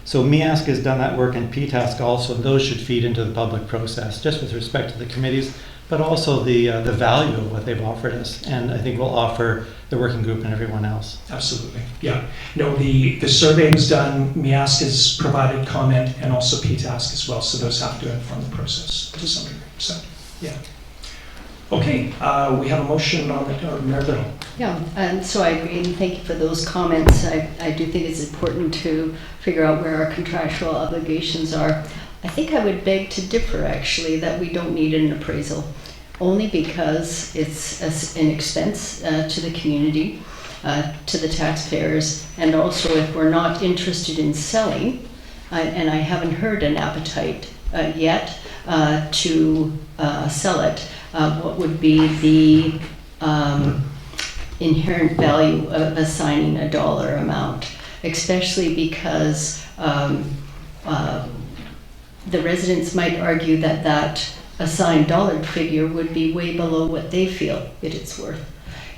So MEASC has done that work, and PTASC also, and those should feed into the public process, just with respect to the committees, but also the value of what they've offered us, and I think will offer the working group and everyone else. Absolutely, yeah. No, the survey was done, MEASC has provided comment, and also PTASC as well, so those have to inform the process to some degree. So, yeah. Okay, we have a motion on the Mayor Little. Yeah, and so I agree, and thank you for those comments. I do think it's important to figure out where our contractual obligations are. I think I would beg to differ, actually, that we don't need an appraisal, only because it's an expense to the community, to the taxpayers, and also if we're not interested in selling, and I haven't heard an appetite yet to sell it, what would be the inherent value of assigning a dollar amount, especially because the residents might argue that that assigned dollar figure would be way below what they feel it's worth.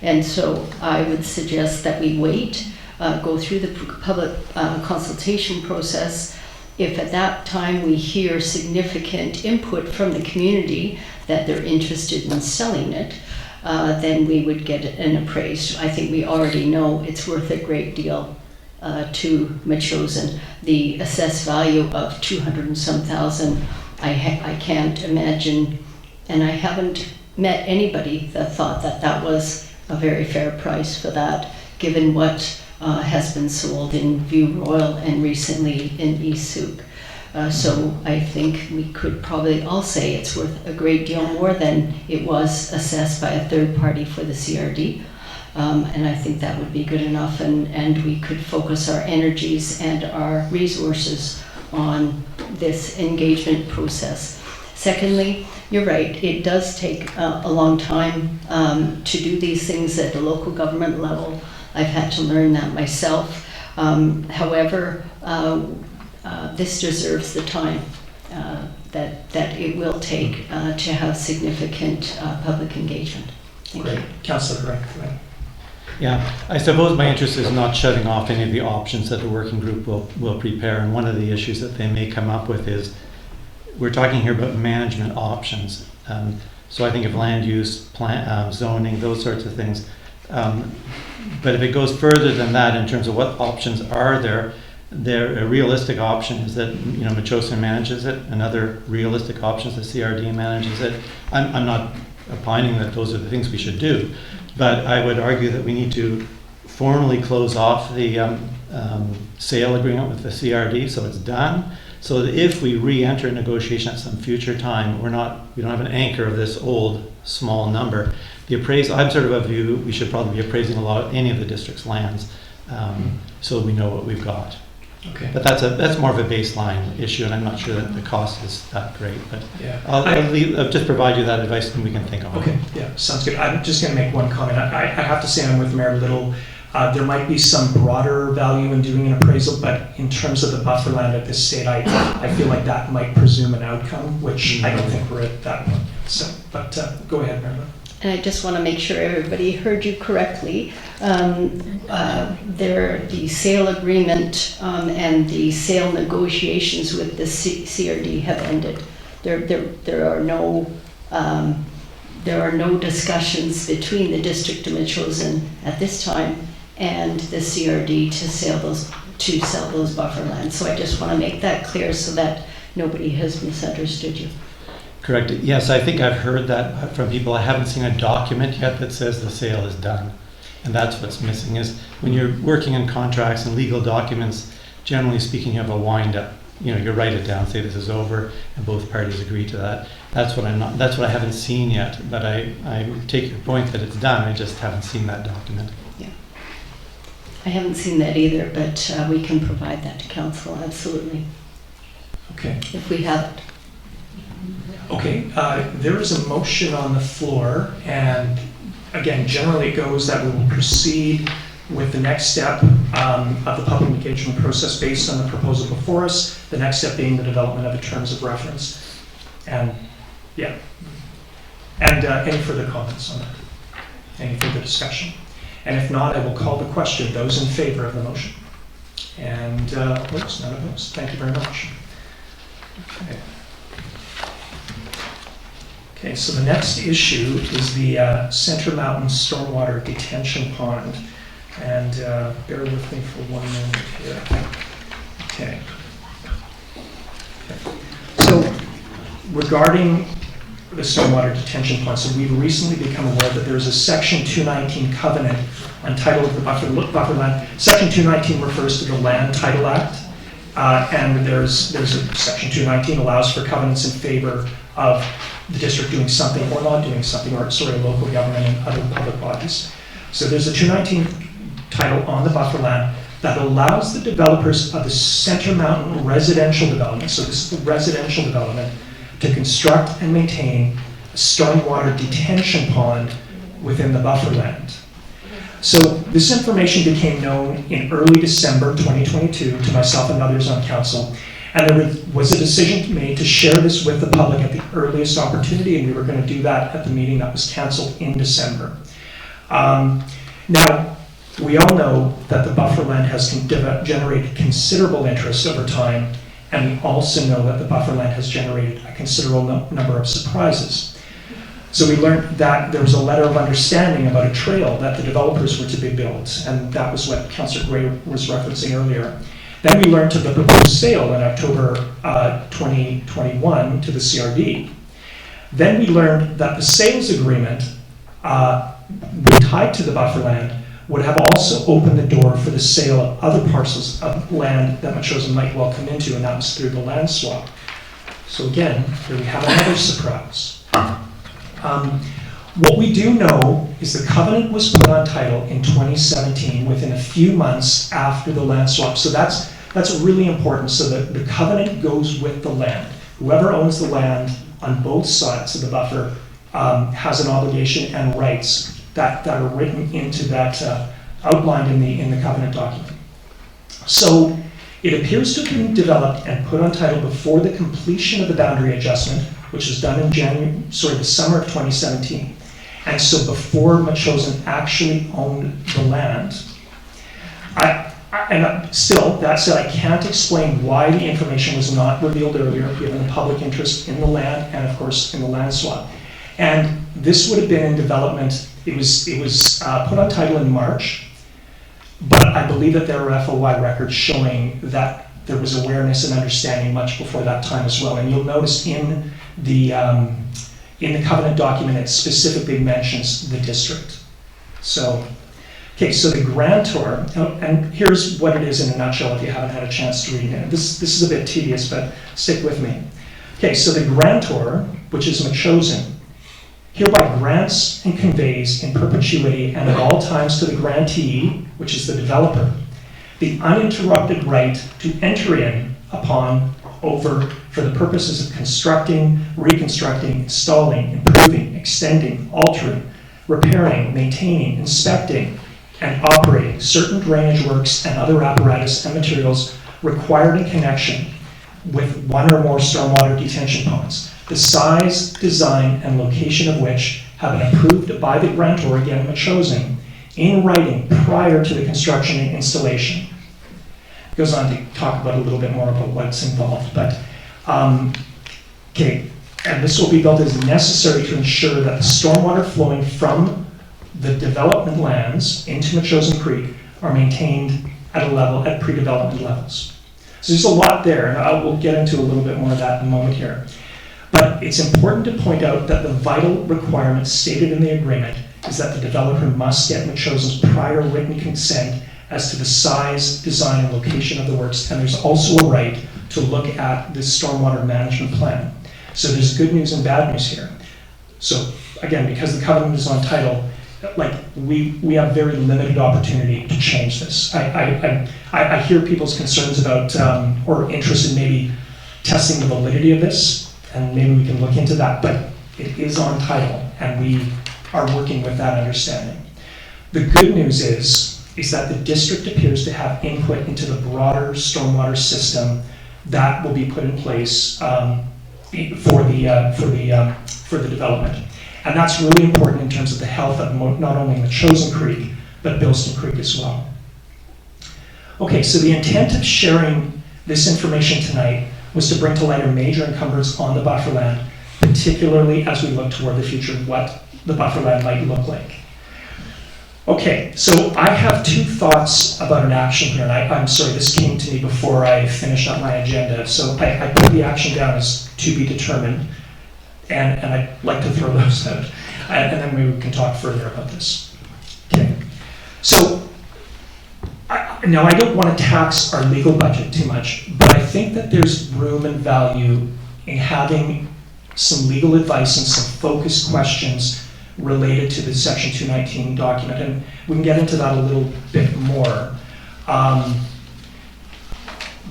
And so I would suggest that we wait, go through the public consultation process. If at that time we hear significant input from the community that they're interested in selling it, then we would get an appraised. I think we already know it's worth a great deal to Metchosin. The assessed value of 200 and some thousand, I can't imagine, and I haven't met anybody that thought that that was a very fair price for that, given what has been sold in View Royal and recently in East Souk. So I think we could probably all say it's worth a great deal more than it was assessed by a third party for the CRD. And I think that would be good enough, and we could focus our energies and our resources on this engagement process. Secondly, you're right, it does take a long time to do these things at the local government level. I've had to learn that myself. However, this deserves the time that it will take to have significant public engagement. Thank you. Councillor Greg. Yeah, I suppose my interest is not shutting off any of the options that the working group will prepare. And one of the issues that they may come up with is, we're talking here about management options. So I think of land use, zoning, those sorts of things. But if it goes further than that in terms of what options are there, a realistic option is that, you know, Metchosin manages it. Another realistic option is the CRD manages it. I'm not opining that those are the things we should do, but I would argue that we need to formally close off the sale agreement with the CRD, so it's done, so that if we re-enter negotiation at some future time, we don't have an anchor of this old small number. The appraisal, I'm sort of a view we should probably be appraising any of the district's lands, so we know what we've got. Okay. But that's more of a baseline issue, and I'm not sure that the cost is that great. But yeah. I'll just provide you that advice, and we can think on it. Okay, yeah, sounds good. I'm just going to make one comment. I have to say I'm with Mayor Little. There might be some broader value in doing an appraisal, but in terms of the buffer land at this state, I feel like that might presume an outcome, which I don't think we're at that point. So, but go ahead, Mayor Little. And I just want to make sure everybody heard you correctly. The sale agreement and the sale negotiations with the CRD have ended. There are no discussions between the District of Metchosin at this time and the CRD to sell those buffer lands. So I just want to make that clear so that nobody has misunderstood you. Correct. Yes, I think I've heard that from people. I haven't seen a document yet that says the sale is done. And that's what's missing, is when you're working in contracts and legal documents, generally speaking, you have a wind up. You know, you write it down, say this is over, and both parties agree to that. That's what I haven't seen yet. But I take your point that it's done. I just haven't seen that document. Yeah. I haven't seen that either, but we can provide that to council, absolutely. Okay. If we have it. Okay, there is a motion on the floor, and again, generally it goes that we will proceed with the next step of the public engagement process based on the proposal before us, the next step being the development of the terms of reference. And yeah, and any further comments on that? Any further discussion? And if not, I will call the question. Those in favor of the motion? And opposed? None opposed. Thank you very much. Okay. Okay, so the next issue is the Center Mountain Stormwater Detention Pond. And bear with me for 1 moment here. Okay. So regarding the stormwater detention pond, so we've recently become aware that there's a Section 219 covenant entitled the buffer land. Section 219 refers to the Land Title Act, and there's a Section 219 allows for covenants in favor of the district doing something or not doing something, or local government and other public bodies. So there's a 219 title on the buffer land that allows the developers of the Center Mountain residential development, so this is the residential development, to construct and maintain a stormwater detention pond within the buffer land. So this information became known in early December 2022 to myself and others on council, and there was a decision made to share this with the public at the earliest opportunity, and we were going to do that at the meeting that was canceled in December. Now, we all know that the buffer land has generated considerable interest over time, and we also know that the buffer land has generated a considerable number of surprises. So we learned that there was a letter of understanding about a trail that the developers were to be built, and that was what Councillor Weir was referencing earlier. Then we learned of the proposed sale in October 2021 to the CRD. Then we learned that the sales agreement tied to the buffer land would have also opened the door for the sale of other parcels of land that Metchosin might well come into, and that was through the land swap. So again, here we have another surprise. What we do know is the covenant was put on title in 2017, within a few months after the land swap. So that's really important. So the covenant goes with the land. Whoever owns the land on both sides of the buffer has an obligation and rights that are written into that, outlined in the covenant document. So it appears to have been developed and put on title before the completion of the boundary adjustment, which was done in the summer of 2017. And so before Metchosin actually owned the land. Still, that said, I can't explain why the information was not revealed earlier, given the public interest in the land and, of course, in the land swap. And this would have been in development. It was put on title in March, but I believe that there are FOI records showing that there was awareness and understanding much before that time as well. And you'll notice in the covenant document, it specifically mentions the district. So, okay, so the grantor, and here's what it is in a nutshell if you haven't had a chance to read it. This is a bit tedious, but stick with me. Okay, so the grantor, which is Metchosin, hereby grants and conveys in perpetuity and at all times to the grantee, which is the developer, the uninterrupted right to enter in upon, over, for the purposes of constructing, reconstructing, installing, improving, extending, altering, repairing, maintaining, inspecting, and operating certain drainage works and other apparatus and materials required in connection with one or more stormwater detention ponds, the size, design, and location of which have been approved by the grantor, again Metchosin, in writing prior to the construction and installation. It goes on to talk about a little bit more about what's involved, but okay, and this will be built as necessary to ensure that the stormwater flowing from the development lands into Metchosin Creek are maintained at a level, at pre-development levels. So there's a lot there, and I will get into a little bit more of that in a moment here. But it's important to point out that the vital requirement stated in the agreement is that the developer must get Metchosin's prior written consent as to the size, design, and location of the works, and there's also a right to look at the stormwater management plan. So there's good news and bad news here. So again, because the covenant is on title, like we have very limited opportunity to change this. I hear people's concerns about or interest in maybe testing the validity of this, and maybe we can look into that, but it is on title, and we are working with that understanding. The good news is that the district appears to have input into the broader stormwater system that will be put in place for the development. And that's really important in terms of the health of not only Metchosin Creek, but Bilston Creek as well. Okay, so the intent of sharing this information tonight was to bring to light a major encumbrance on the bufferland, particularly as we look toward the future, what the bufferland might look like. Okay, so I have two thoughts about an action here, and I'm sorry, this came to me before I finished up my agenda, so I put the action down as to be determined, and I'd like to throw those out, and then maybe we can talk further about this. Okay, so now I don't want to tax our legal budget too much, but I think that there's room and value in having some legal advice and some focused questions related to the Section 219 document, and we can get into that a little bit more.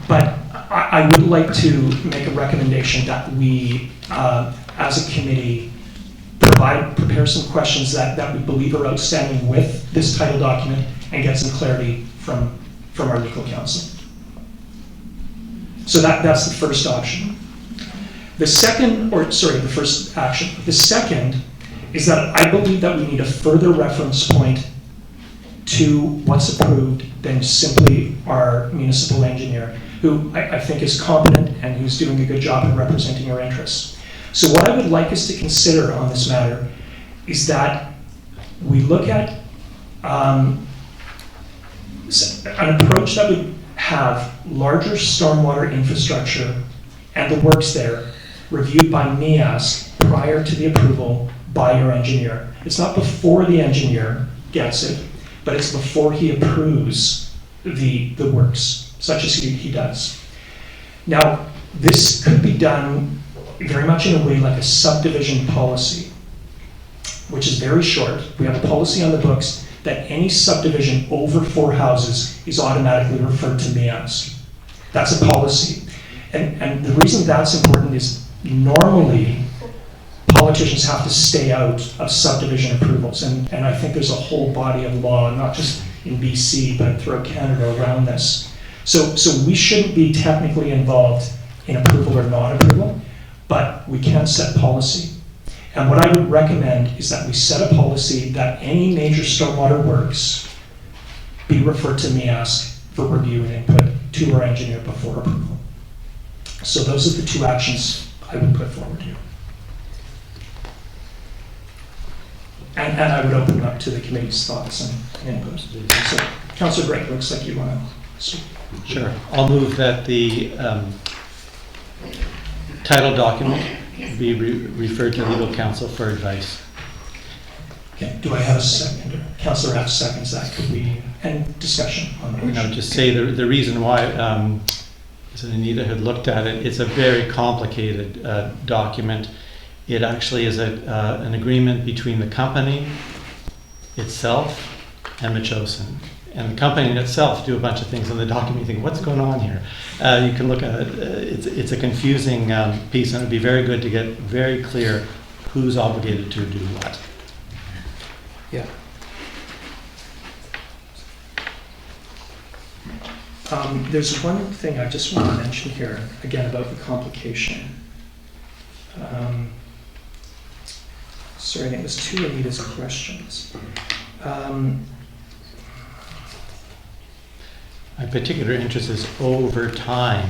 But I would like to make a recommendation that we, as a committee, prepare some questions that we believe are outstanding with this title document and get some clarity from our legal counsel. So that's the first option. The first action. The second is that I believe that we need a further reference point to what's approved than simply our municipal engineer, who I think is competent and who's doing a good job in representing our interests. So what I would like us to consider on this matter is that we look at an approach that would have larger stormwater infrastructure and the works there reviewed by MEASC prior to the approval by your engineer. It's not before the engineer gets it, but it's before he approves the works, such as he does. Now, this could be done very much in a way like a subdivision policy, which is very short. We have a policy on the books that any subdivision over 4 houses is automatically referred to me as. That's a policy. And the reason that's important is normally politicians have to stay out of subdivision approvals. And I think there's a whole body of law, not just in BC, but throughout Canada around this. So we shouldn't be technically involved in approval or non-approval, but we can set policy. And what I would recommend is that we set a policy that any major stormwater works be referred to MEASC for review and input to our engineer before approval. So those are the 2 actions I would put forward here. And I would open it up to the committee's thoughts and input. So, Councillor Gray, looks like you want to speak. Sure. I'll move that the title document be referred to legal counsel for advice. Okay, do I have a second? Councillor F seconds that. Could we end discussion on the motion? I would just say the reason why, as Aneita had looked at it, it's a very complicated document. It actually is an agreement between the company itself and Metchosin. And the company itself do a bunch of things in the document. You think, what's going on here? You can look at it. It's a confusing piece, and it would be very good to get very clear who's obligated to do what. Yeah. There's one thing I just want to mention here, again, about the complication. Sorry, I think it was 2 of Anita's questions. My particular interest is over time,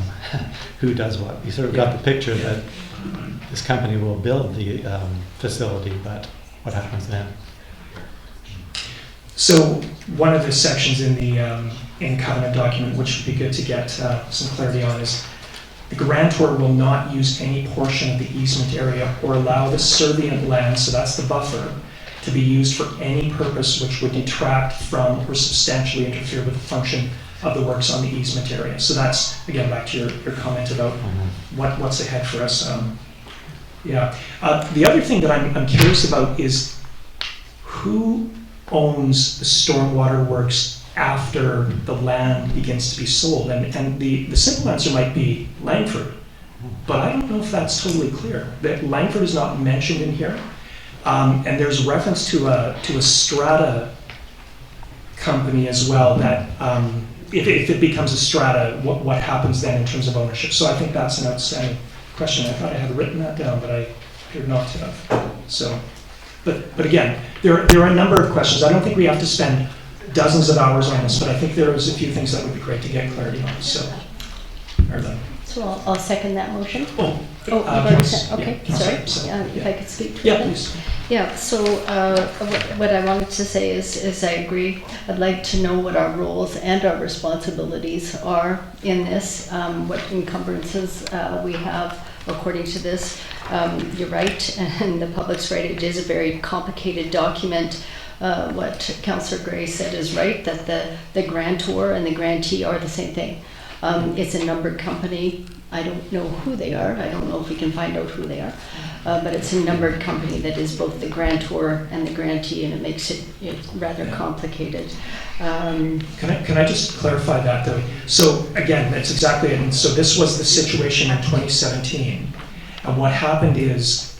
who does what. You sort of got the picture that this company will build the facility, but what happens then? So one of the sections in the covenant document, which would be good to get some clarity on, is the grantor will not use any portion of the easement area or allow the servient land, so that's the buffer, to be used for any purpose which would detract from or substantially interfere with the function of the works on the easement area. So that's, again, back to your comment about what's ahead for us. The other thing that I'm curious about is who owns the stormwater works after the land begins to be sold. And the simple answer might be Langford, but I don't know if that's totally clear. That Langford is not mentioned in here. And there's reference to a strata company as well, that if it becomes a strata, what happens then in terms of ownership? So I think that's an outstanding question. I thought I had written that down, but I appeared not to have. So, but again, there are a number of questions. I don't think we have to spend dozens of hours on this, but I think there is a few things that would be great to get clarity on. So, So I'll second that motion. You've already said, okay, sorry. If I could speak to that. Please. Yeah, so what I wanted to say is I agree. I'd like to know what our roles and our responsibilities are in this, what encumbrances we have according to this. You're right, and the public's right, it is a very complicated document. What Councillor Gray said is right, that the grantor and the grantee are the same thing. It's a numbered company. I don't know who they are. I don't know if we can find out who they are. But it's a numbered company that is both the grantor and the grantee, and it makes it rather complicated. Can I just clarify that though? So again, that's exactly it. And so this was the situation in 2017. And what happened is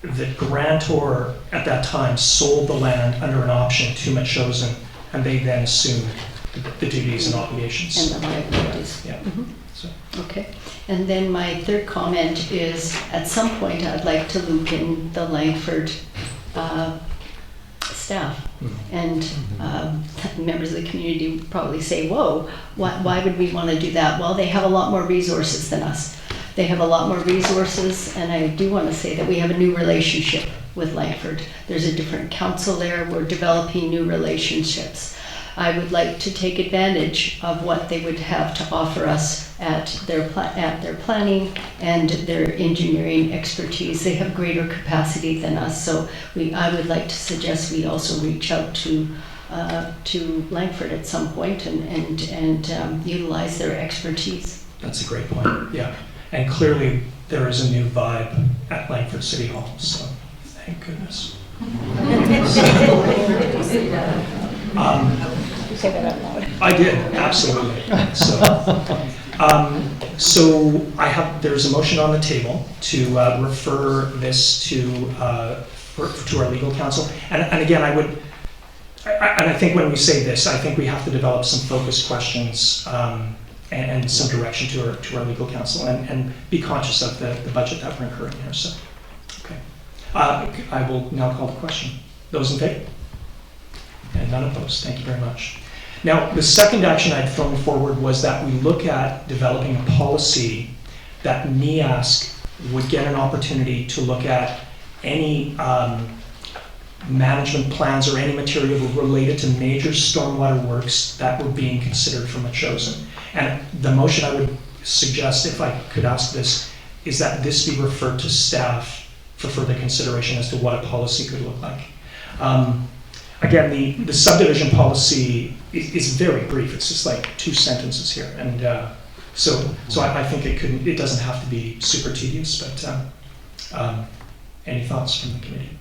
the grantor at that time sold the land under an option to Metchosin, and they then assumed the duties and obligations. And the liabilities. Yeah. Mm-hmm. So. Okay. And then my third comment is, at some point, I'd like to loop in the Langford staff. And members of the community would probably say, whoa, why would we want to do that? Well, they have a lot more resources than us. They have a lot more resources, and I do want to say that we have a new relationship with Langford. There's a different council there. We're developing new relationships. I would like to take advantage of what they would have to offer us at their planning and their engineering expertise. They have greater capacity than us, so I would like to suggest we also reach out to to Langford at some point and utilize their expertise. That's a great point, yeah. And clearly, there is a new vibe at Langford City Hall, so thank goodness. You say that out loud. I did, absolutely. So there's a motion on the table to refer this to our legal counsel. And again, I think when we say this, I think we have to develop some focused questions and some direction to our legal counsel and be conscious of the budget that we're incurring here. So, okay. I will now call the question. Those in favor? And none opposed. Thank you very much. Now, the second action I'd thrown forward was that we look at developing a policy that MEASC would get an opportunity to look at any management plans or any material related to major stormwater works that were being considered for Metchosin. And the motion I would suggest, if I could ask this, is that this be referred to staff for further consideration as to what a policy could look like. Again, the subdivision policy is very brief. It's just like 2 sentences here, and so I think it doesn't have to be super tedious. But any thoughts from the committee?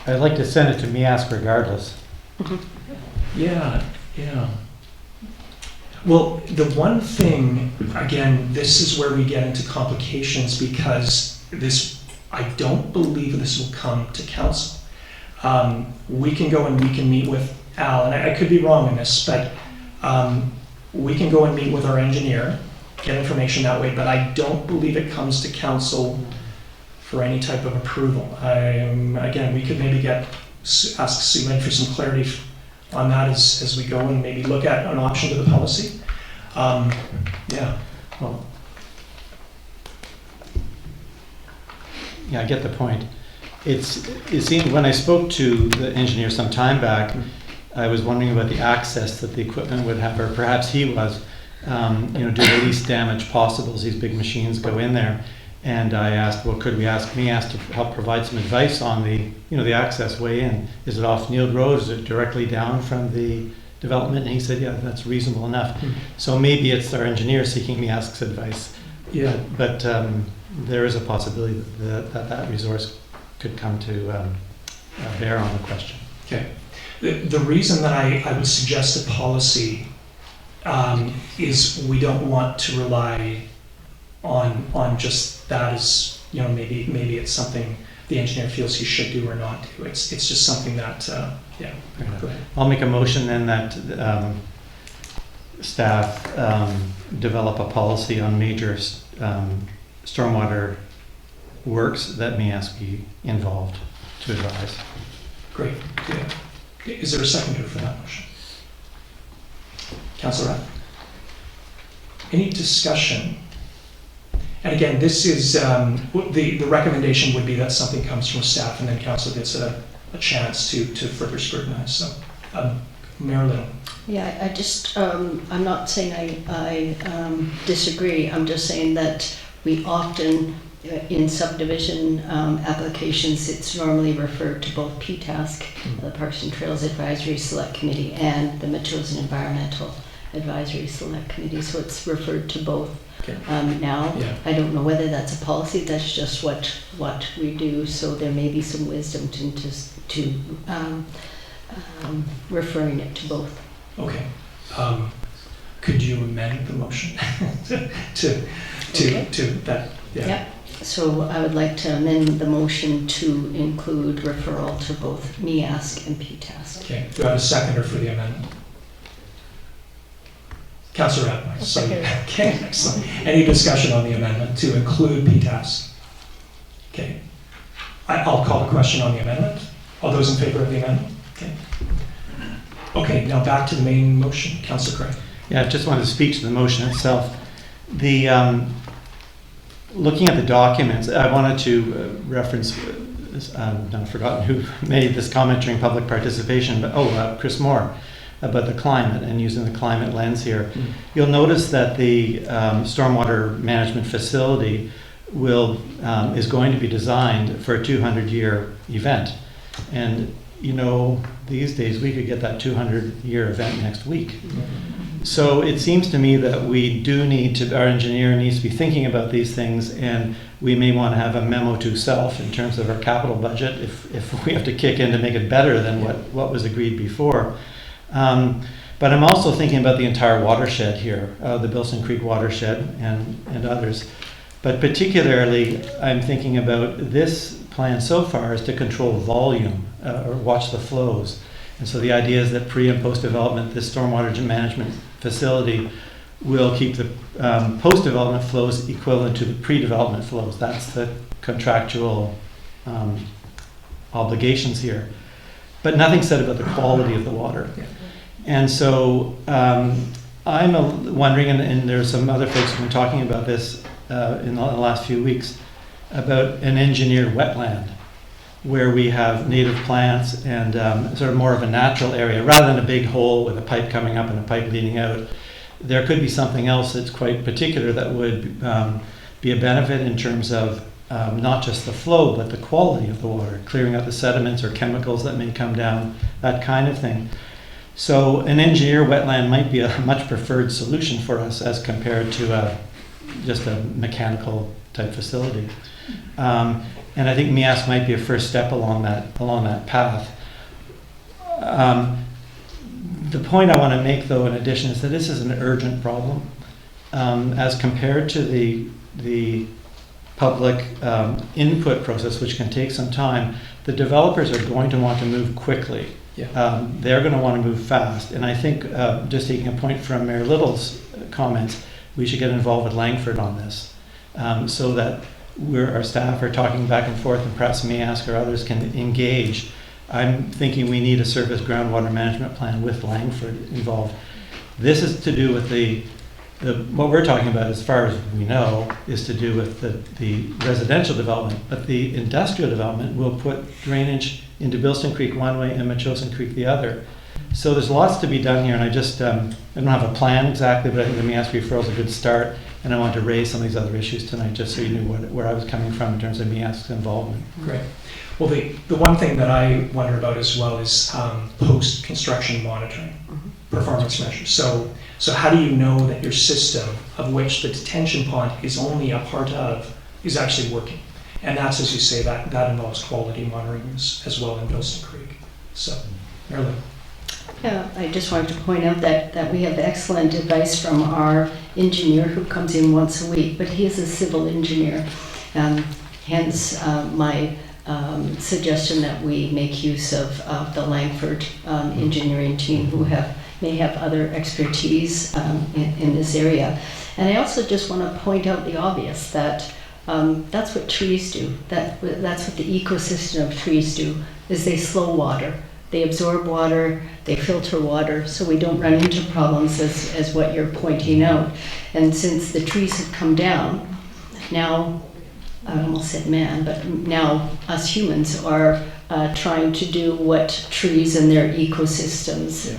I'd like to send it to MEASC regardless. Yeah. Well, the one thing, again, this is where we get into complications because I don't believe this will come to council. We can go and we can meet with Al, and I could be wrong in this, but we can go and meet with our engineer, get information that way, but I don't believe it comes to council for any type of approval. Again, we could maybe ask Sue Lynn for some clarity on that as we go and maybe look at an option to the policy. Yeah. Well, yeah, I get the point. It seemed when I spoke to the engineer some time back, I was wondering about the access that the equipment would have, or perhaps he was, do the least damage possible as these big machines go in there. And I asked, well, could we ask MEASC to help provide some advice on the access way in? Is it off Neil Road? Is it directly down from the development? And he said, yeah, that's reasonable enough. So maybe it's our engineer seeking MEASC's advice. Yeah. But there is a possibility that resource could come to bear on the question. Okay. The reason that I would suggest a policy is we don't want to rely on just that as, maybe it's something the engineer feels he should do or not do. It's just something that, yeah. Go ahead. I'll make a motion then that staff develop a policy on major stormwater works that MEASC be involved to advise. Great. Yeah. Is there a seconder for that motion? Councillor Rapp? Any discussion? And again, this is, the recommendation would be that something comes from staff and then council gets a chance to further scrutinize. So, Marilyn. Yeah, I just, I'm not saying I disagree. I'm just saying that we often, in subdivision applications, it's normally referred to both PTASC, the Parks and Trails Advisory Select Committee, and the Metchosin Environmental Advisory Select Committee. So it's referred to both. Now, yeah. I don't know whether that's a policy. That's just what we do. So there may be some wisdom to referring it to both. Okay. Could you amend the motion to that? Yeah. Yep. So I would like to amend the motion to include referral to both MEASC and PTASC. Okay. Do I have a seconder for the amendment? Councillor Rapp. Okay, excellent. Any discussion on the amendment to include PTASC? Okay. I'll call the question on the amendment. All those in favor of the amendment? Okay. Okay, now back to the main motion. Councillor Craig. Yeah, I just wanted to speak to the motion itself. Looking at the documents, I wanted to reference, I've forgotten who made this comment during public participation, but Chris Moehr, about the climate and using the climate lens here. You'll notice that the stormwater management facility is going to be designed for a 200-year event. And, you know, these days we could get that 200-year event next week. So it seems to me that we do need to, our engineer needs to be thinking about these things, and we may want to have a memo to self in terms of our capital budget if we have to kick in to make it better than what was agreed before. But I'm also thinking about the entire watershed here, the Bilston Creek watershed and others. But particularly, I'm thinking about this plan so far is to control volume or watch the flows. And so the idea is that pre and post development, this stormwater management facility will keep the post development flows equivalent to the pre-development flows. That's the contractual obligations here. But nothing said about the quality of the water. And so I'm wondering, and there's some other folks who've been talking about this in the last few weeks, about an engineered wetland where we have native plants and sort of more of a natural area rather than a big hole with a pipe coming up and a pipe leading out. There could be something else that's quite particular that would be a benefit in terms of not just the flow but the quality of the water, clearing out the sediments or chemicals that may come down, that kind of thing. So an engineered wetland might be a much preferred solution for us as compared to just a mechanical type facility. And I think MEASC might be a first step along that path. The point I want to make, though, in addition, is that this is an urgent problem as compared to the public input process, which can take some time. The developers are going to want to move quickly. They're going to want to move fast. And I think, just taking a point from Mayor Little's comments, we should get involved with Langford on this so that our staff are talking back and forth, and perhaps MEASC or others can engage. I'm thinking we need a service groundwater management plan with Langford involved. This is to do with what we're talking about, as far as we know, is to do with the residential development, but the industrial development will put drainage into Bilston Creek one way and Metchosin Creek the other. So there's lots to be done here, and I don't have a plan exactly, but I think the MEASC referral is a good start, and I wanted to raise some of these other issues tonight just so you knew where I was coming from in terms of MEASC's involvement. Great. Well, the one thing that I wonder about as well is post-construction monitoring, performance measures. So how do you know that your system, of which the detention pond is only a part of, is actually working? And that's, as you say, that involves quality monitoring as well in Bilston Creek. So, Marilyn. Yeah, I just wanted to point out that we have excellent advice from our engineer who comes in once a week, but he is a civil engineer. Hence my suggestion that we make use of the Langford engineering team who may have other expertise in this area. And I also just want to point out the obvious, that that's what trees do. That's what the ecosystem of trees do, is they slow water. They absorb water, they filter water, so we don't run into problems as what you're pointing out. And since the trees have come down, now, I almost said man, but now us humans are trying to do what trees and their ecosystems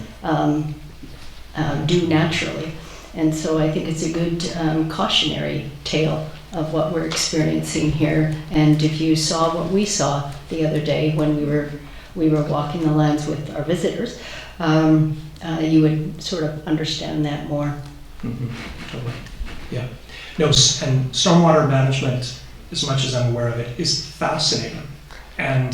do naturally. And so I think it's a good cautionary tale of what we're experiencing here. And if you saw what we saw the other day when we were walking the lands with our visitors, you would sort of understand that more. Totally. Yeah. No, and stormwater management, as much as I'm aware of it, is fascinating and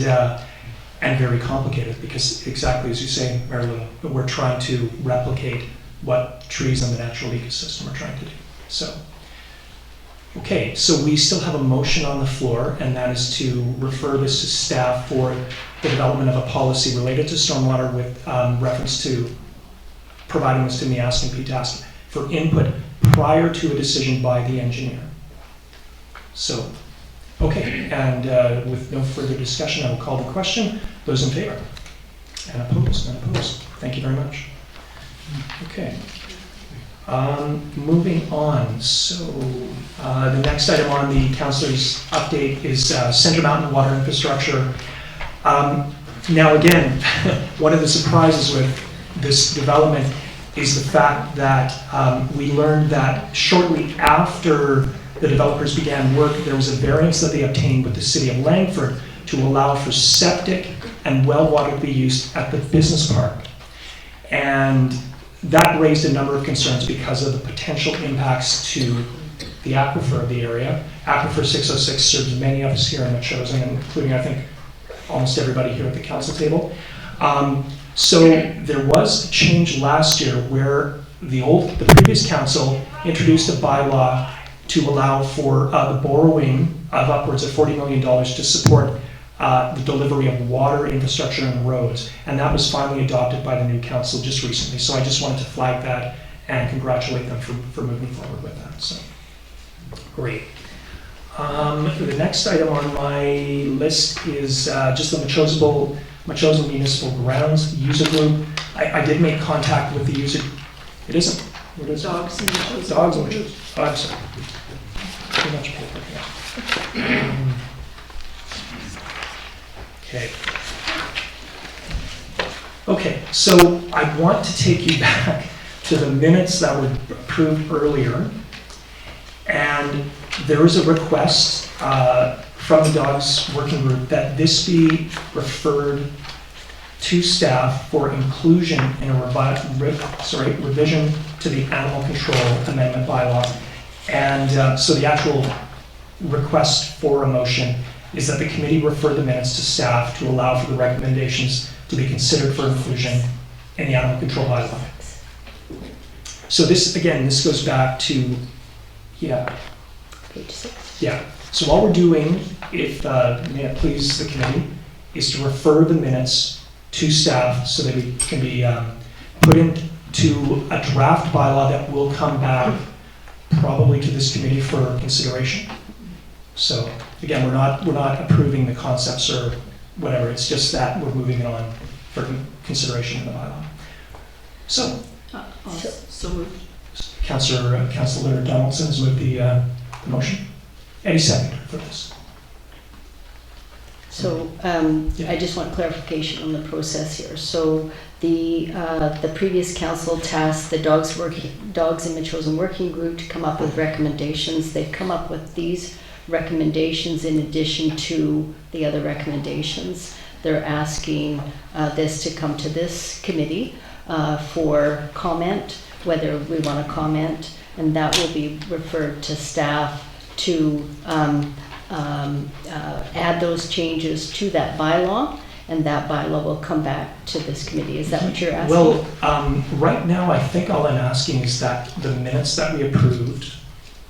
very complicated because, exactly as you say, Marilyn, we're trying to replicate what trees in the natural ecosystem are trying to do. So, okay, so we still have a motion on the floor, and that is to refer this to staff for the development of a policy related to stormwater with reference to providing this to MEASC and PTASC for input prior to a decision by the engineer. So, okay, and with no further discussion, I will call the question. Those in favor? And opposed? And opposed. Thank you very much. Okay. Moving on, so the next item on the councillor's update is Centre Mountain Water Infrastructure. Now again, one of the surprises with this development is the fact that we learned that shortly after the developers began work, there was a variance that they obtained with the city of Langford to allow for septic and well water to be used at the business park. And that raised a number of concerns because of the potential impacts to the aquifer of the area. Aquifer 606 serves many of us here in Metchosin, including, I think, almost everybody here at the council table. So there was a change last year where the previous council introduced a bylaw to allow for the borrowing of upwards of $40 million to support the delivery of water infrastructure and roads. And that was finally adopted by the new council just recently. So I just wanted to flag that and congratulate them for moving forward with that. So, great. The next item on my list is just the Metchosin Municipal Grounds User Group. I did make contact with the user. It isn't. What is it? Dogs and Metchosin. Dogs and Metchosin. Oh, I'm sorry. Too much paper here. Okay. Okay, so I want to take you back to the minutes that were approved earlier. And there is a request from the Dogs Working Group that this be referred to staff for inclusion in a revision to the Animal Control Amendment Bylaw. And so the actual request for a motion is that the committee refer the minutes to staff to allow for the recommendations to be considered for inclusion in the Animal Control Bylaw. So this, again, this goes back to, Page 6. yeah. So all we're doing, if may it please the committee, is to refer the minutes to staff so that we can be put into a draft bylaw that will come back probably to this committee for consideration. So again, we're not approving the concepts or whatever. It's just that we're moving it on for consideration in the bylaw. So, So moved. Councillor Donaldson has moved the motion. Any second for this? So I just want clarification on the process here. So the previous council tasked the Dogs and Metchosin Working Group to come up with recommendations. They've come up with these recommendations in addition to the other recommendations. They're asking this to come to this committee for comment, whether we want to comment, and that will be referred to staff to add those changes to that bylaw, and that bylaw will come back to this committee. Is that what you're asking? Well, right now, I think all I'm asking is that the minutes that we approved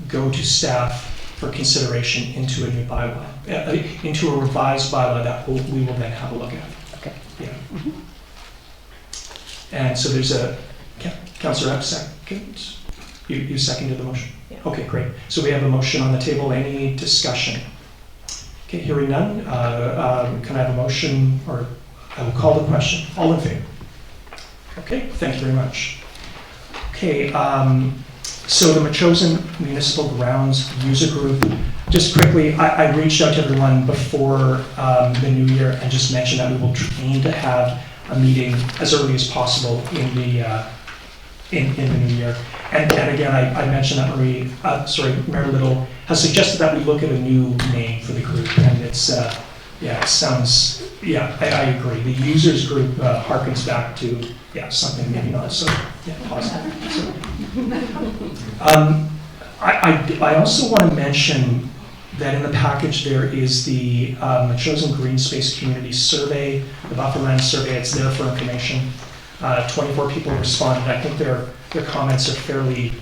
go to staff for consideration into a new bylaw, into a revised bylaw that we will then have a look at. Okay. Yeah. Mm-hmm. And so there's a, Councillor Epps, second. You seconded the motion? Yeah. Okay, great. So we have a motion on the table. Any discussion? Okay, hearing none. Can I have a motion, or I will call the question. All in favor? Okay, thank you very much. Okay, so the Metchosin Municipal Grounds User Group, just quickly, I reached out to everyone before the new year and just mentioned that we will aim to have a meeting as early as possible in the new year. And again, I mentioned that Mayor Little has suggested that we look at a new name for the group, and it's, it sounds, I agree. The users group harkens back to, something maybe not so positive. So, I also want to mention that in the package there is the Metchosin Greenspace Community Survey, the Bufferland Survey. It's there for information. 24 people responded. I think their comments are fairly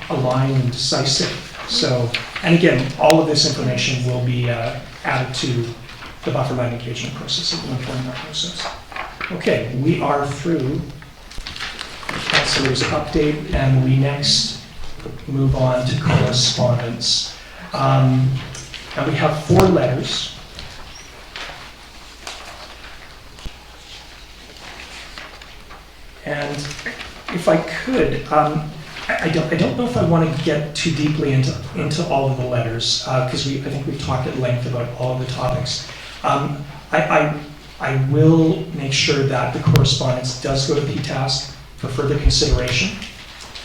aligned and decisive. So, and again, all of this information will be added to the Bufferland engagement process. It will inform that process. Okay, we are through Councillor's update, and we next move on to correspondence. And we have 4 letters. And if I could, I don't know if I want to get too deeply into all of the letters, because I think we've talked at length about all of the topics. I will make sure that the correspondence does go to PTASC for further consideration,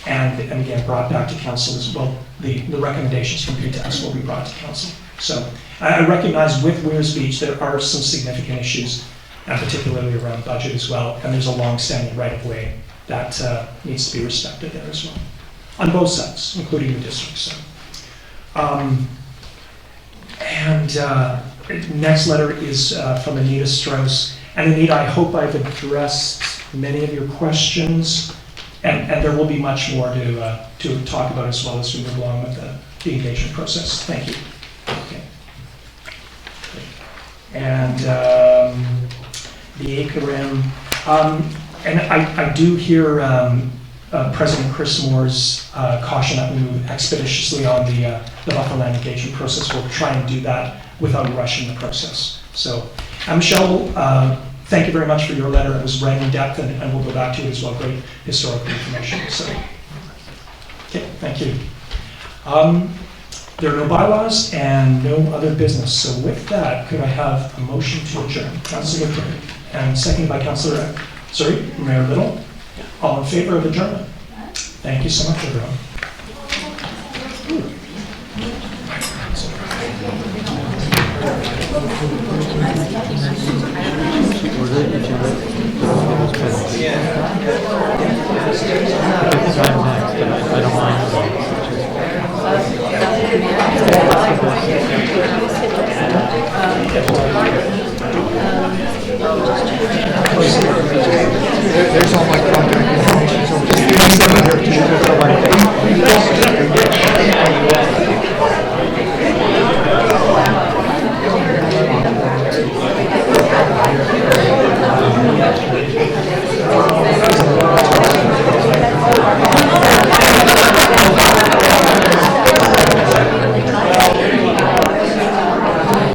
and again brought back to council as well. The recommendations from PTASC will be brought to council. So I recognize with Weir's Beach there are some significant issues and particularly around budget as well. And there's a long-standing right-of-way that needs to be respected there as well, on both sides, including the district. So. Next letter is from Aneita Strauss. And Aneita, I hope I've addressed many of your questions, and there will be much more to talk about as well as we move along with the engagement process. Thank you. Okay. And the ACRM, and I do hear President Chris Moore's caution that we move expeditiously on the buffer land engagement process. We'll try and do that without rushing the process. So, Michelle, thank you very much for your letter. It was right in depth, and we'll go back to it as well. Great historical information. So, okay, thank you. There are no bylaws and no other business. So with that, could I have a motion to adjourn? Councillor Dupree, and seconded by Councillor, Mayor Little. All in favor of adjournment? Thank you so much, everyone. I don't mind. There's all my contact.